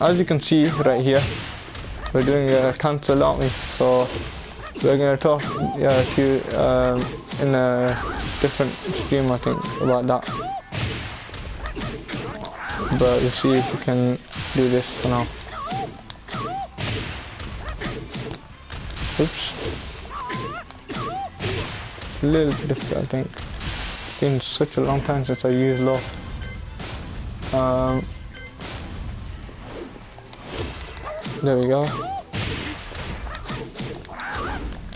as you can see right here, we're doing a cancel, aren't we? So we're gonna talk to you in a different stream, I think, about that. But we'll see if we can do this for now. Oops. It's a little bit difficult, I think. It's been such a long time since I used low. There we go.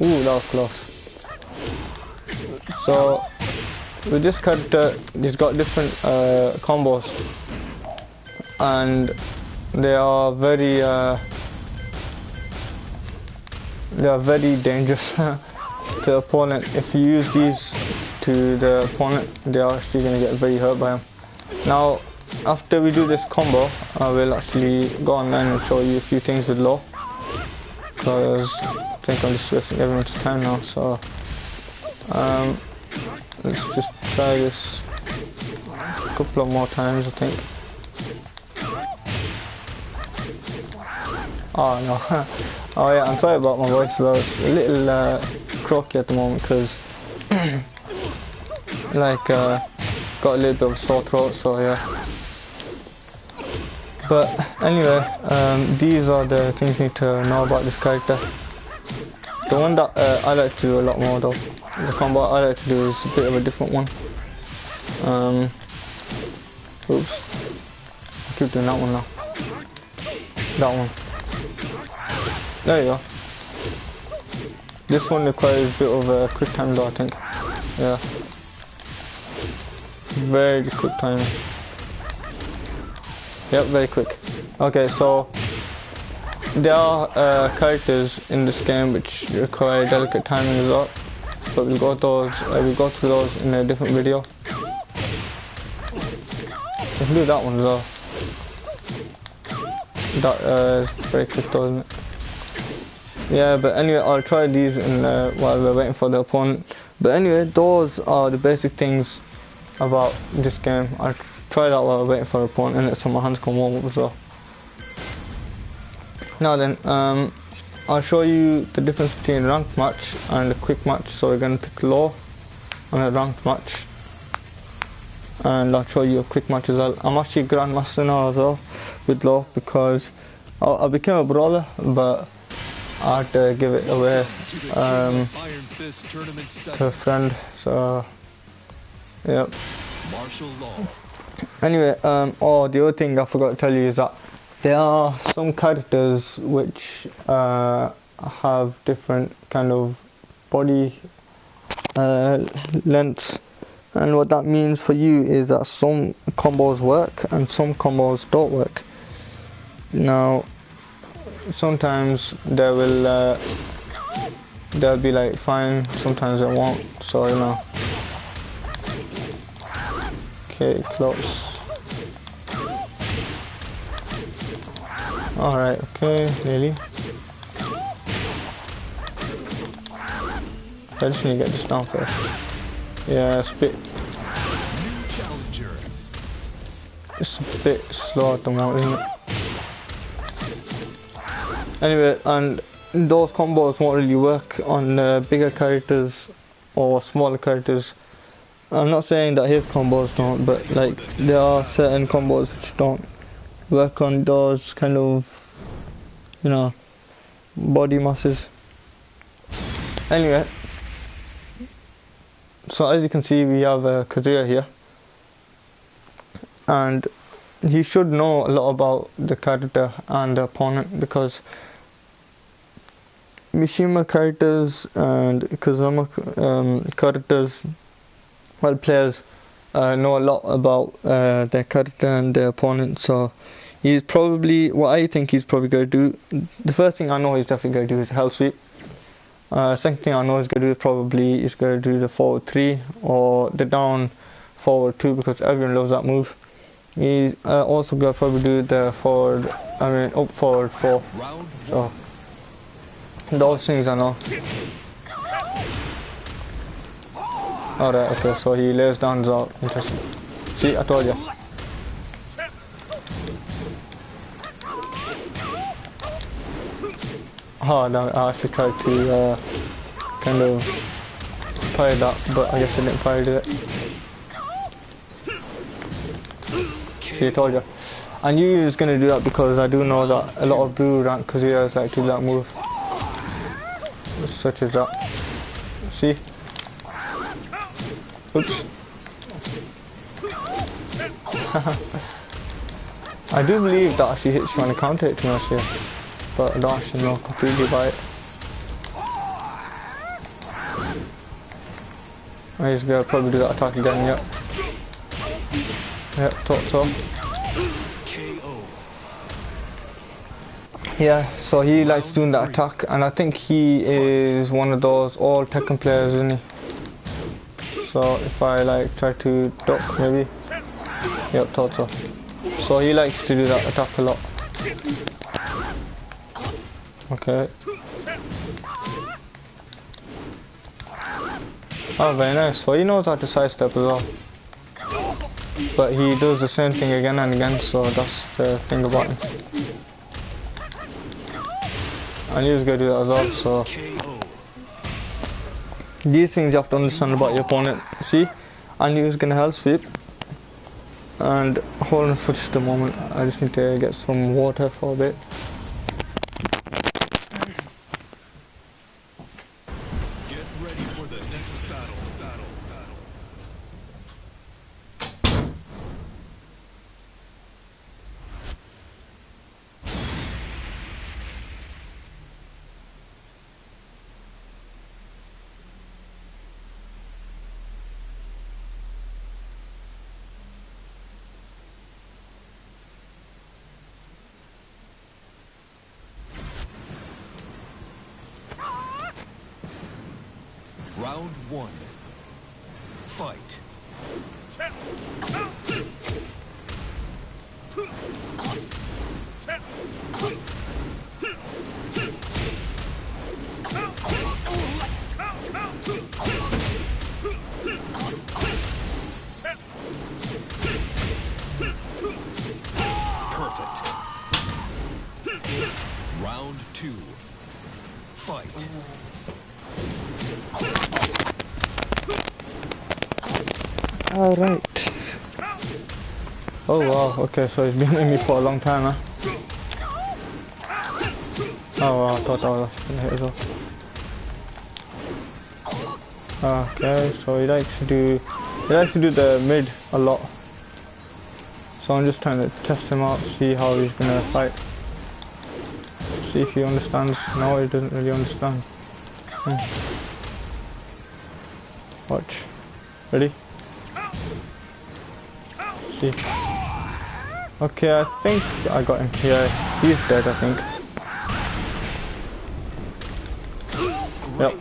Ooh, that was close. So with this character, he's got different combos, and they are very dangerous to the opponent. If you use these to the opponent, they are actually going to get very hurt by him. Now, after we do this combo, I will actually go online and show you a few things with low, because I think I'm just wasting everyone's time now. So let's just try this a couple of more times, I think. Oh no. Oh yeah, I'm sorry about my voice though. It's a little croaky at the moment because like got a little bit of sore throat, so yeah. But anyway, these are the things you need to know about this character. The one that I like to do a lot more though, the combo I like to do is a bit of a different one. Oops. I keep doing that one now. That one. There you go. This one requires a bit of a quick time though, I think. Yeah. Very quick time. Yep, very quick. Okay, so there are characters in this game which require delicate timing as well, but we'll go through those in a different video. We can do that one as well. That is very quick though, isn't it? Yeah, but anyway, I'll try these in while we're waiting for the opponent. But anyway, those are the basic things about this game. I'll try that while we're waiting for the opponent, and so my hands can warm up as well. Now then, I'll show you the difference between a ranked match and a quick match. So we're going to pick low on a ranked match, and I'll show you a quick match as well. I'm actually Grandmaster now as well with low, because I became a brawler, but I had to give it away to a friend, so yep. Anyway, oh, the other thing I forgot to tell you is that there are some characters which have different kind of body lengths, and what that means for you is that some combos work and some combos don't work. Now, sometimes they'll be like fine, sometimes they won't, so you know. Okay, close. Alright, okay, nearly. I just need to get this down first. Yeah, it's a bit slow at the moment, isn't it? Anyway, and those combos won't really work on bigger characters or smaller characters. I'm not saying that his combos don't, but like there are certain combos which don't work on those kind of, you know, body masses. Anyway, so as you can see, we have Kazuya here, and he should know a lot about the character and the opponent, because Mishima characters and Kazama characters, well, players know a lot about their character and their opponent. So he's probably, what I think he's probably going to do, the first thing I know he's definitely going to do is hell sweep. Second thing I know he's going to do is probably he's going to do the forward 3 or the down forward 2, because everyone loves that move. He's also going to probably do the forward, up forward 4. So those things I know. Alright, okay, so he lays down his ult. Interesting. See, I told you. Oh, no, I actually tried to kind of fire that, but I guess I didn't fire it. See, I told you. I knew he was going to do that because I do know that a lot of blue rank Kazuyas like to do that move. Such as that. See? Oops. I do believe that actually hits you on the counter hit, to be honest here, but I don't actually know completely about it. He's gonna probably do that attack again, yep. Yep, thought so. Yeah, so he likes doing that attack, and I think he is one of those all Tekken players, isn't he? So if I like try to duck maybe, yep, thought so. So he likes to do that attack a lot. Okay. Oh, very nice. So he knows how to sidestep as well. But he does the same thing again and again, so that's the thing about him. And he's going to do that as well, so these things you have to understand about your opponent. See, and he was going to hell sweep. And hold on for just a moment, I just need to get some water for a bit. Get ready for the next battle. Round 1. Fight. Perfect. Round 2. Fight. Alright. Oh wow, okay, so he's been in me for a long time, huh? Oh wow, I thought I was gonna hit as well. Okay, so he likes to do the mid a lot. So I'm just trying to test him out, see how he's gonna fight. See if he understands. No, he doesn't really understand. Watch. Ready? See. Okay, I think I got him. Yeah, he's dead, I think. Yep.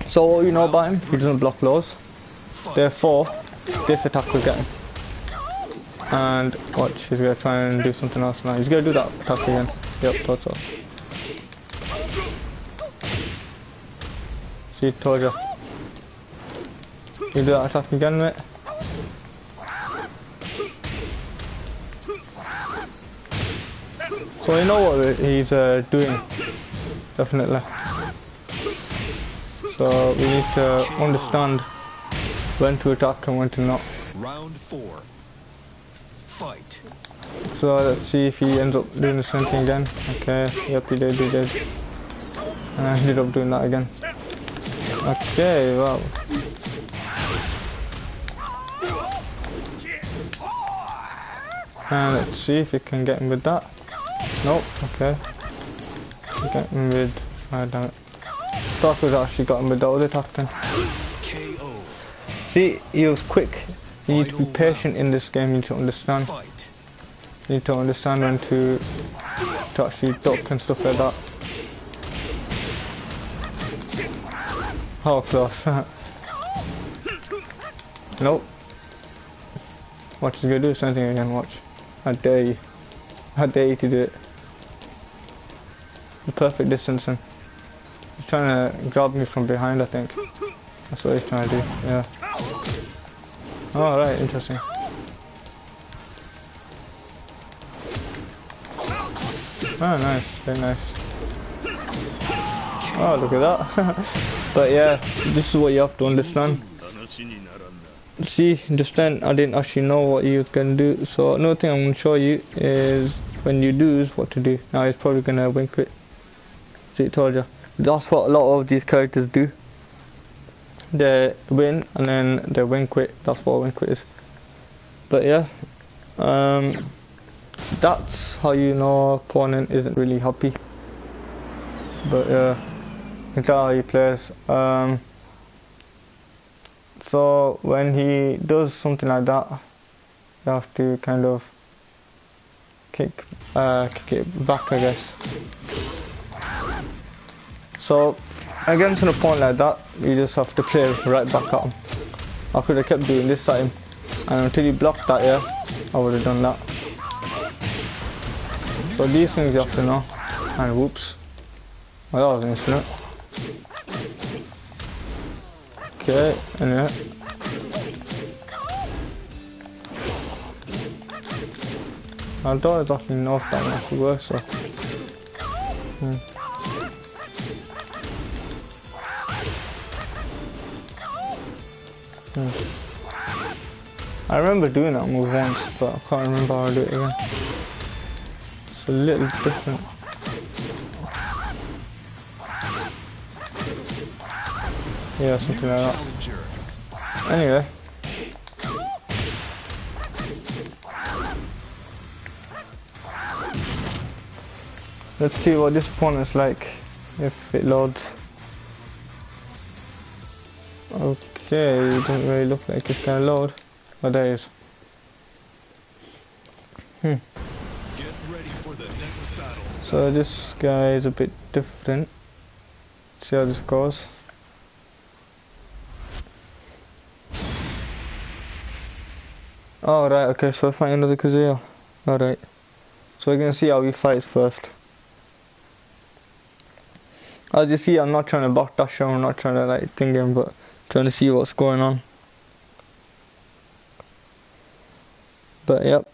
So what you know about him, he doesn't block lows. Therefore, this attack will get him. And watch, he's gonna try and do something else now. He's gonna do that attack again. Yep, thought so. See, told ya. You do that attack again, mate. So you know what he's doing, definitely. So we need to understand when to attack and when to not. Round 4. Fight. So let's see if he ends up doing the same thing again. Okay, yep, he did. And I ended up doing that again. Okay, wow. And let's see if we can get him with that. Nope, okay. Get him with... oh, damn it. Thought we actually got him with the other attack then. KO. See, he was quick. You need to be patient in this game, you need to understand. Fight. You need to understand when to actually duck and stuff like that. How close. Nope. Watch, he's gonna do the same thing again, watch. I dare you. I dare you to do it. The perfect distancing. He's trying to grab me from behind, I think. That's what he's trying to do, yeah. Oh, right, interesting. Oh, nice, very nice. Oh, look at that. But yeah, this is what you have to understand. See, just then I didn't actually know what he was going to do. So another thing I'm going to show you is when you lose, what to do. Now he's probably going to win quit. See, it told you. That's what a lot of these characters do. They win and then they win quit. That's what win quit is. But yeah, that's how you know opponent isn't really happy. But yeah, you can tell how he plays. So when he does something like that, you have to kind of kick it back, I guess. So against an opponent like that, you just have to play right back at him. I could have kept doing this at him, and until he blocked that, yeah, I would have done that. So these things you have to know. And whoops, well, that was an incident. Okay, anyway. I don't exactly know if that actually works, so. I remember doing that move once, but I can't remember how to do it again. It's a little different. Yeah, something like that. Anyway. Let's see what this opponent's like, if it loads. Okay, it doesn't really look like it's gonna load. Oh, there it is. Get ready for the next battle. So this guy is a bit different. Let's see how this goes. Oh, right, okay, so I fight another Kazuya. Alright. So we're gonna see how he fights first. As you see, I'm not trying to backdash him, I'm not trying to like thing him, but trying to see what's going on. But yep.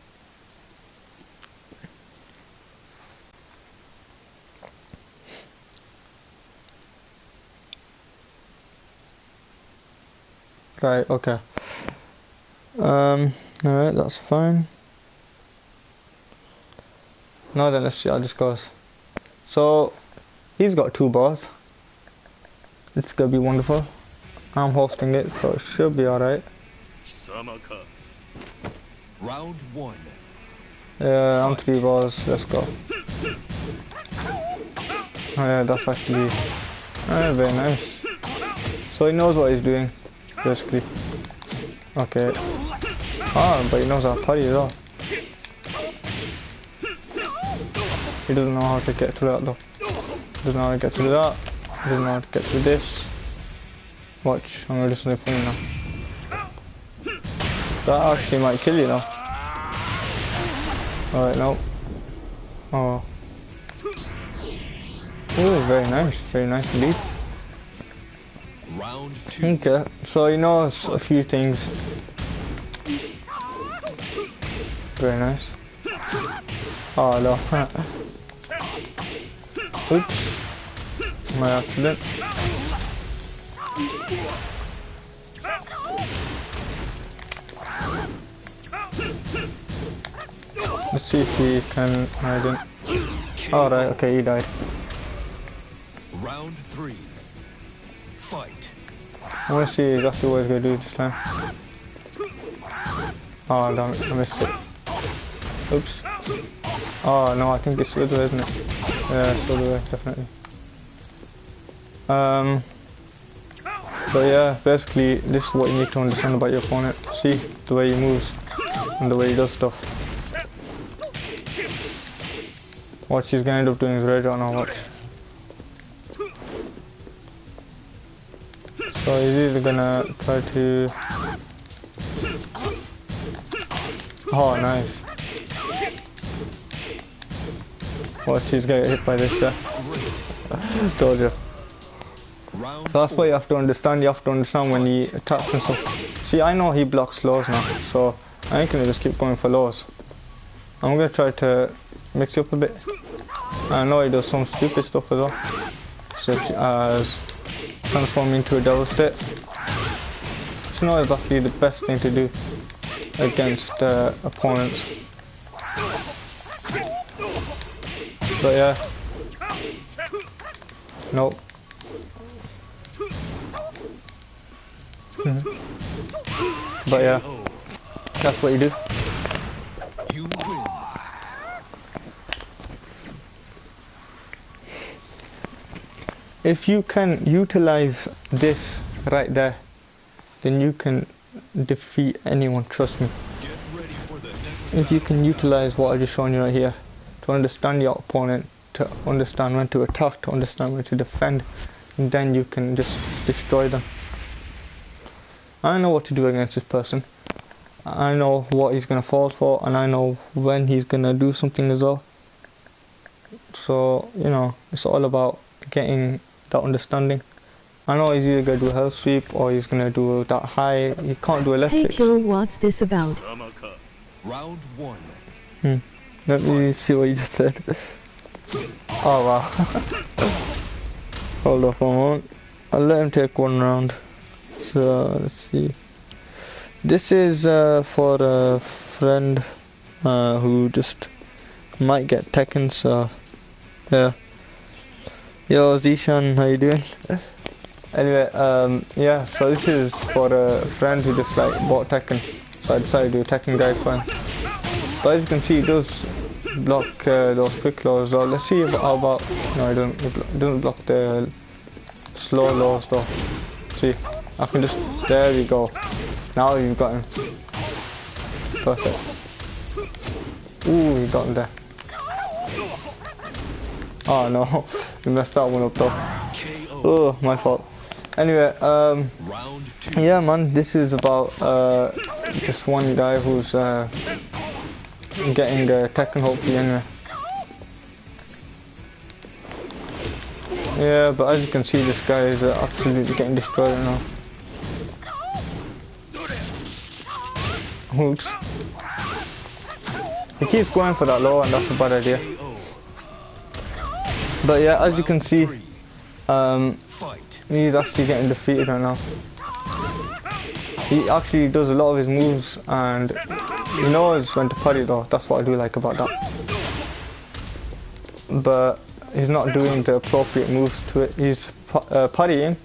Right, okay. Alright, that's fine. Now then, let's see how this goes. So, he's got 2 bars. It's gonna be wonderful. I'm hosting it, so it should be alright. Round 1. Yeah, I'm 3 bars, let's go. Oh yeah, that's actually very nice. So he knows what he's doing, basically. Okay. Ah, but he knows how to parry as well. He doesn't know how to get to that though. He doesn't know how to get to that. He doesn't know how to get to this. Watch, I'm gonna do something funny now. That actually might kill you now. Alright, no. Oh. Ooh, very nice indeed. Round 2. Okay, so he knows a few things. Very nice. Oh no. Oops. My accident. Let's see if he can hide in. Alright, okay, he died. Round 3. Fight. I want to see exactly what he's going to do this time. Oh, damn it, I missed it. Oops. Oh, no, I think it's the other way, isn't it? Yeah, it's the other way, definitely. But yeah, basically, this is what you need to understand about your opponent. See, the way he moves, and the way he does stuff. What she's gonna end up doing is rage on now, watch. So he's either gonna try to... Oh, nice. Watch, he's gonna get hit by this guy. Told you. So that's what you have to understand. You have to understand when he attacks and stuff. See, I know he blocks lows now, so I ain't gonna just keep going for lows. I'm gonna try to mix it up a bit. I know he does some stupid stuff as well, such as transform into a devil state. It's not exactly the best thing to do against opponents. But yeah. Nope. But yeah, that's what you do. You win. If you can utilize this right there, then you can defeat anyone, trust me. Get ready for the next If you can utilize what I just shown you right here, to understand your opponent, to understand when to attack, to understand when to defend, and then you can just destroy them. I know what to do against this person. I know what he's gonna fall for, and I know when he's gonna do something as well. So, you know, it's all about getting that understanding. I know he's either gonna do a health sweep or he's gonna do that high. He can't do Hey electrics. Killer, what's this about? round 1. Let me see what you just said. Oh wow. Hold off one moment. I'll let him take one round. So let's see. This is for a friend who just might get Tekken, so yeah. Yo Zishan, how you doing? Anyway, yeah, so this is for a friend who just like bought Tekken, so I decided to do a Tekken guide for him. But as you can see, it does block those quick lows. So let's see how about, no, it doesn't block the slow lows though. See, I can just, there we go. Now you've got him. Perfect. Ooh, you got him there. Oh no, you messed that one up though. Oh, my fault. Anyway, yeah man, this is about just one guy who's getting Tekken hopefully anyway. Yeah, but as you can see, this guy is absolutely getting destroyed right now. Oops. He keeps going for that low and that's a bad idea. But yeah, as you can see, he's actually getting defeated right now. He actually does a lot of his moves and he knows when to parry though. That's what I do like about that. But he's not doing the appropriate moves to it. He's parrying,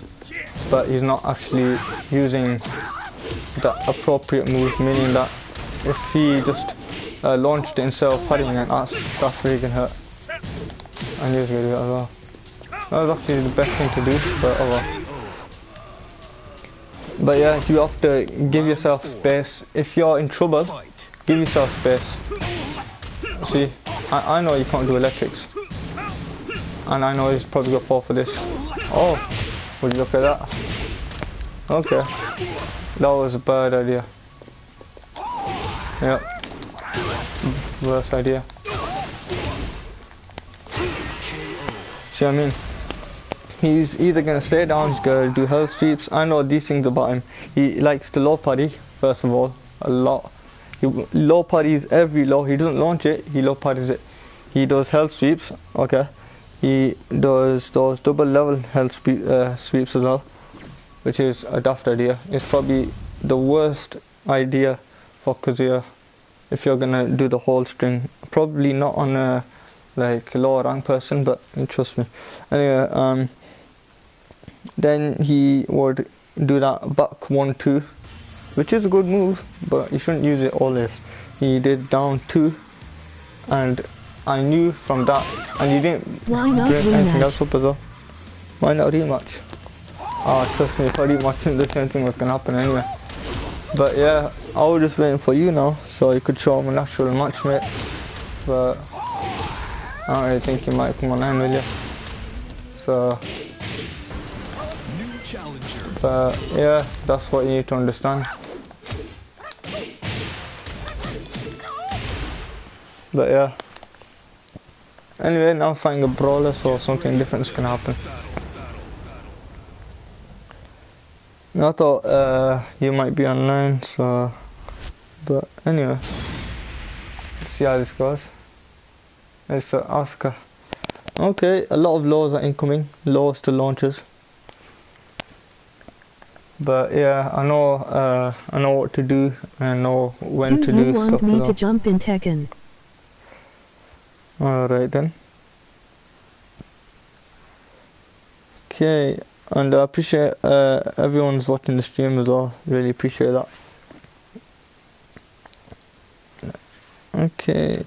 but he's not actually using the appropriate moves, meaning that if he just launched it instead of parrying it, that's really gonna hurt. And he was gonna do that as well. That was actually the best thing to do, but oh well. But yeah, you have to give yourself space. If you're in trouble, give yourself space. See, I know you can't do electrics. And I know he's probably gonna fall for this. Oh, would you look at that? Okay. That was a bad idea. Yep. Worst idea. See what I mean? He's either gonna stay down, he's gonna do health sweeps. I know these things about him. He likes to low parry, first of all, a lot. He low parries every low. He doesn't launch it, he low parries it. He does health sweeps, okay. he does those double level health sweeps as well, which is a daft idea. It's probably the worst idea for Kazuya if you're gonna do the whole string. Probably not on a like lower rank person, but trust me. Anyway, then he would do that back 1-2, which is a good move, but you shouldn't use it always. He did down 2, and I knew from that, and he didn't bring anything else up as well. Why not rematch? Ah, trust me, if I rematch, the same thing was gonna happen anyway. But yeah, I was just waiting for you now, so you could show him an actual match, mate. But I don't really think you might come online, will you? So, New challenger. but yeah, that's what you need to understand. But yeah. Anyway, now I'm fighting a brawler, so something different is gonna happen. And I thought you might be online, so. But anyway, let's see how this goes. It's Asuka. Okay, a lot of lows are incoming, lows to launches. But yeah, I know what to do, and I know when to do stuff. Do you want me to jump in Tekken? Alright then. Okay, and I appreciate everyone's watching the stream as well. Really appreciate that. Okay,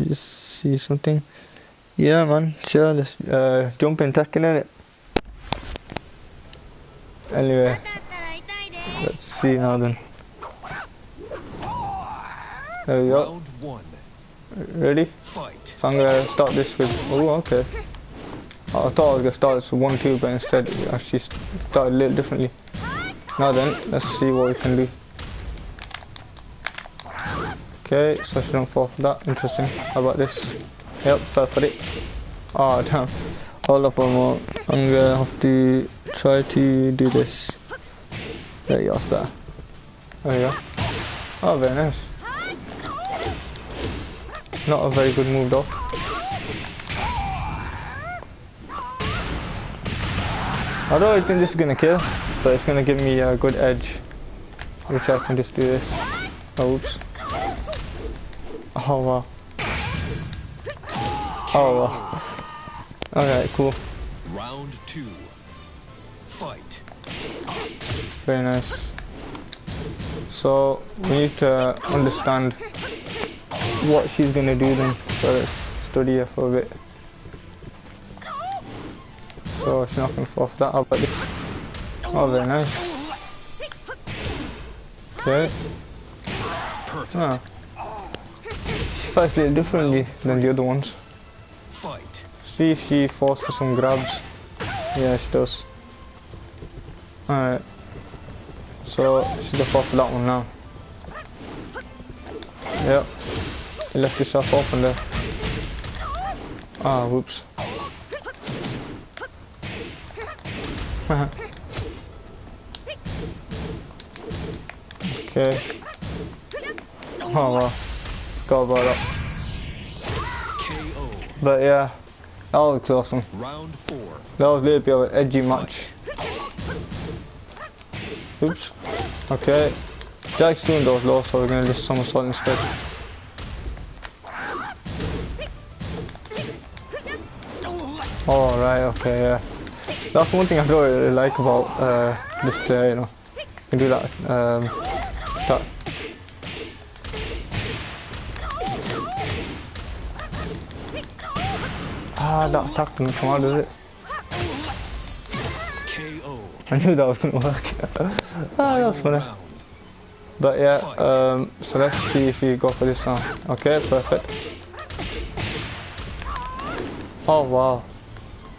just see something. Yeah, man, sure. Let's jump in Tekken in it. Anyway, let's see now then. There we go. Round 1. Ready? Fight. So I'm gonna start this with. Oh, okay. I thought I was gonna start this with 1-2, but instead it actually started a little differently. Now then, let's see what we can do. Okay, so I shouldn't fall for that. Interesting. How about this? Yep, fell for it. Oh damn. Hold up one more. I'm gonna have to try to do this. There you go, that's better. There you go. Oh, very nice. Not a very good move though. I don't think this is gonna kill, but it's gonna give me a good edge, which I can just do this. Oh, oops. Oh wow. Oh wow. Alright, cool. Round 2. Fight. Very nice. So we need to understand what she's gonna do then. So let's study her for a bit. So she's not gonna fall for that. How about this? Oh, very nice. Okay. Perfect. Ah. She fights a little differently than the other ones. Fight. See if she falls for some grabs. Yeah, she does. Alright. So she's gonna fall for that one now. Yep. You left yourself open there. Ah, whoops. Okay. Oh wow. Forgot about that. KO. But yeah, that looks awesome. Round 4. That was a little bit of an edgy match. Oops. Okay. Jack's doing those low, so we're gonna just somersault instead. Oh right, okay, yeah. That's one thing I don't really like about this player, you know. You can do that. That. Ah, that attack didn't come out, does it? KO. I knew that was gonna work. Ah, that's funny. Round. But yeah, so let's see if we go for this now. Okay, perfect. Oh wow.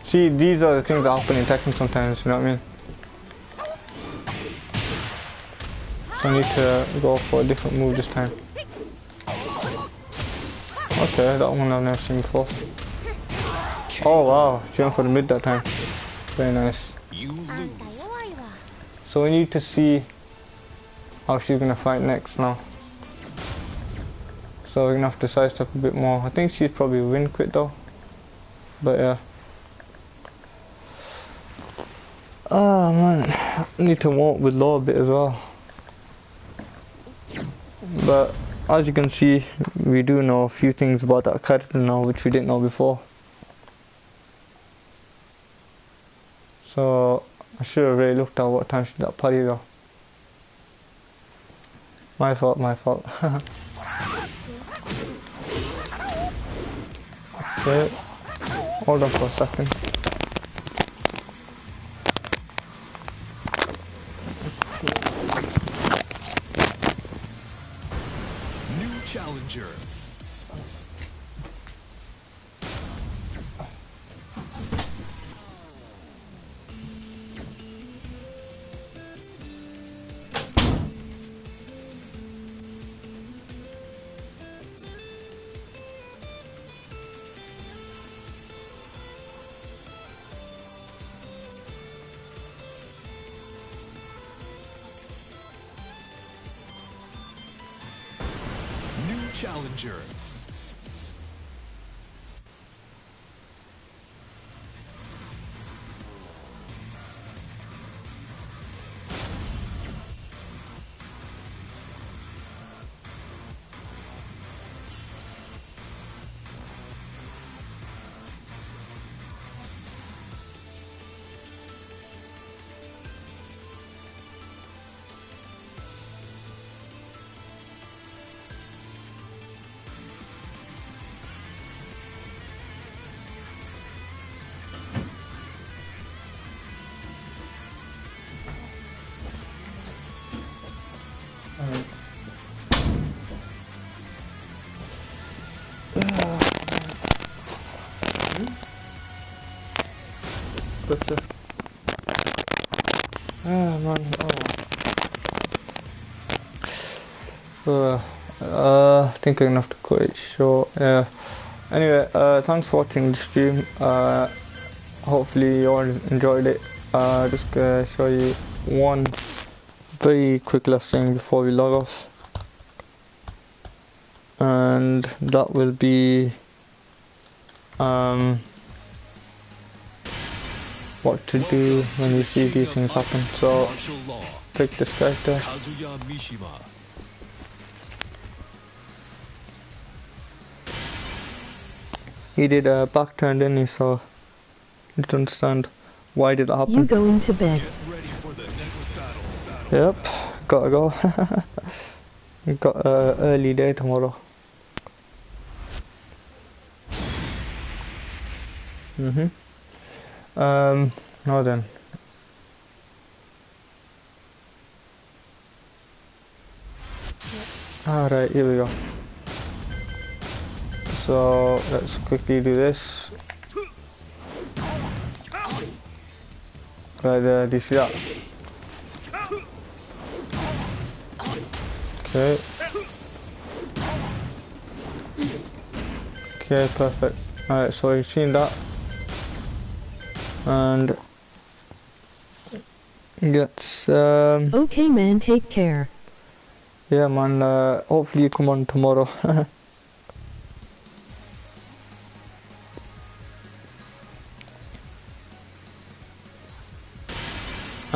See, these are the things that happen in Tekken sometimes, you know what I mean? So I need to go for a different move this time. Okay, that one I've never seen before. Oh wow, she went for the mid that time. Very nice. You lose. So we need to see how she's gonna fight next now. So we're gonna have to sidestep a bit more. I think she's probably win quit though. But yeah. Oh man, I need to walk with law a bit as well. But as you can see, we do know a few things about that character now which we didn't know before. So I should have really looked at what time should that party go. My fault, my fault. Okay, hold on for a second. New challenger. New challenger. Gotcha. Ah man, I think I'm gonna have to cut it short. Yeah. Anyway, thanks for watching the stream. Hopefully you all enjoyed it. Just gonna show you one very quick last thing before we log off, and that will be what to do when you see these things happen. So pick this character. He did a back turn, didn't he? So you don't understand why did that happen. You going to bed? Yep, gotta go. Got an early day tomorrow. Now then. Alright, here we go. So let's quickly do this. Right there, do you see that? Okay. Okay, perfect. Alright, so you've seen that. And let's Okay man, take care. yeah man, hopefully you come on tomorrow.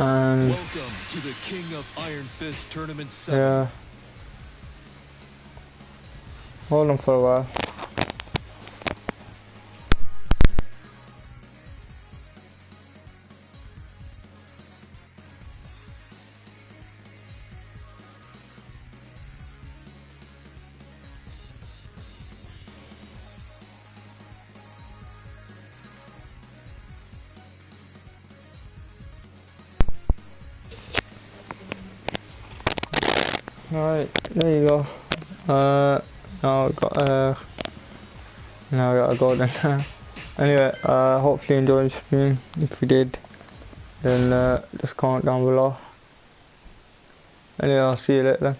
And welcome to the King of Iron Fist Tournament 7. yeah. Hold on for a while. Alright, there you go. Now I got now I gotta go then. Anyway, hopefully you enjoyed the stream. If you did, then just comment down below. Anyway, I'll see you later then.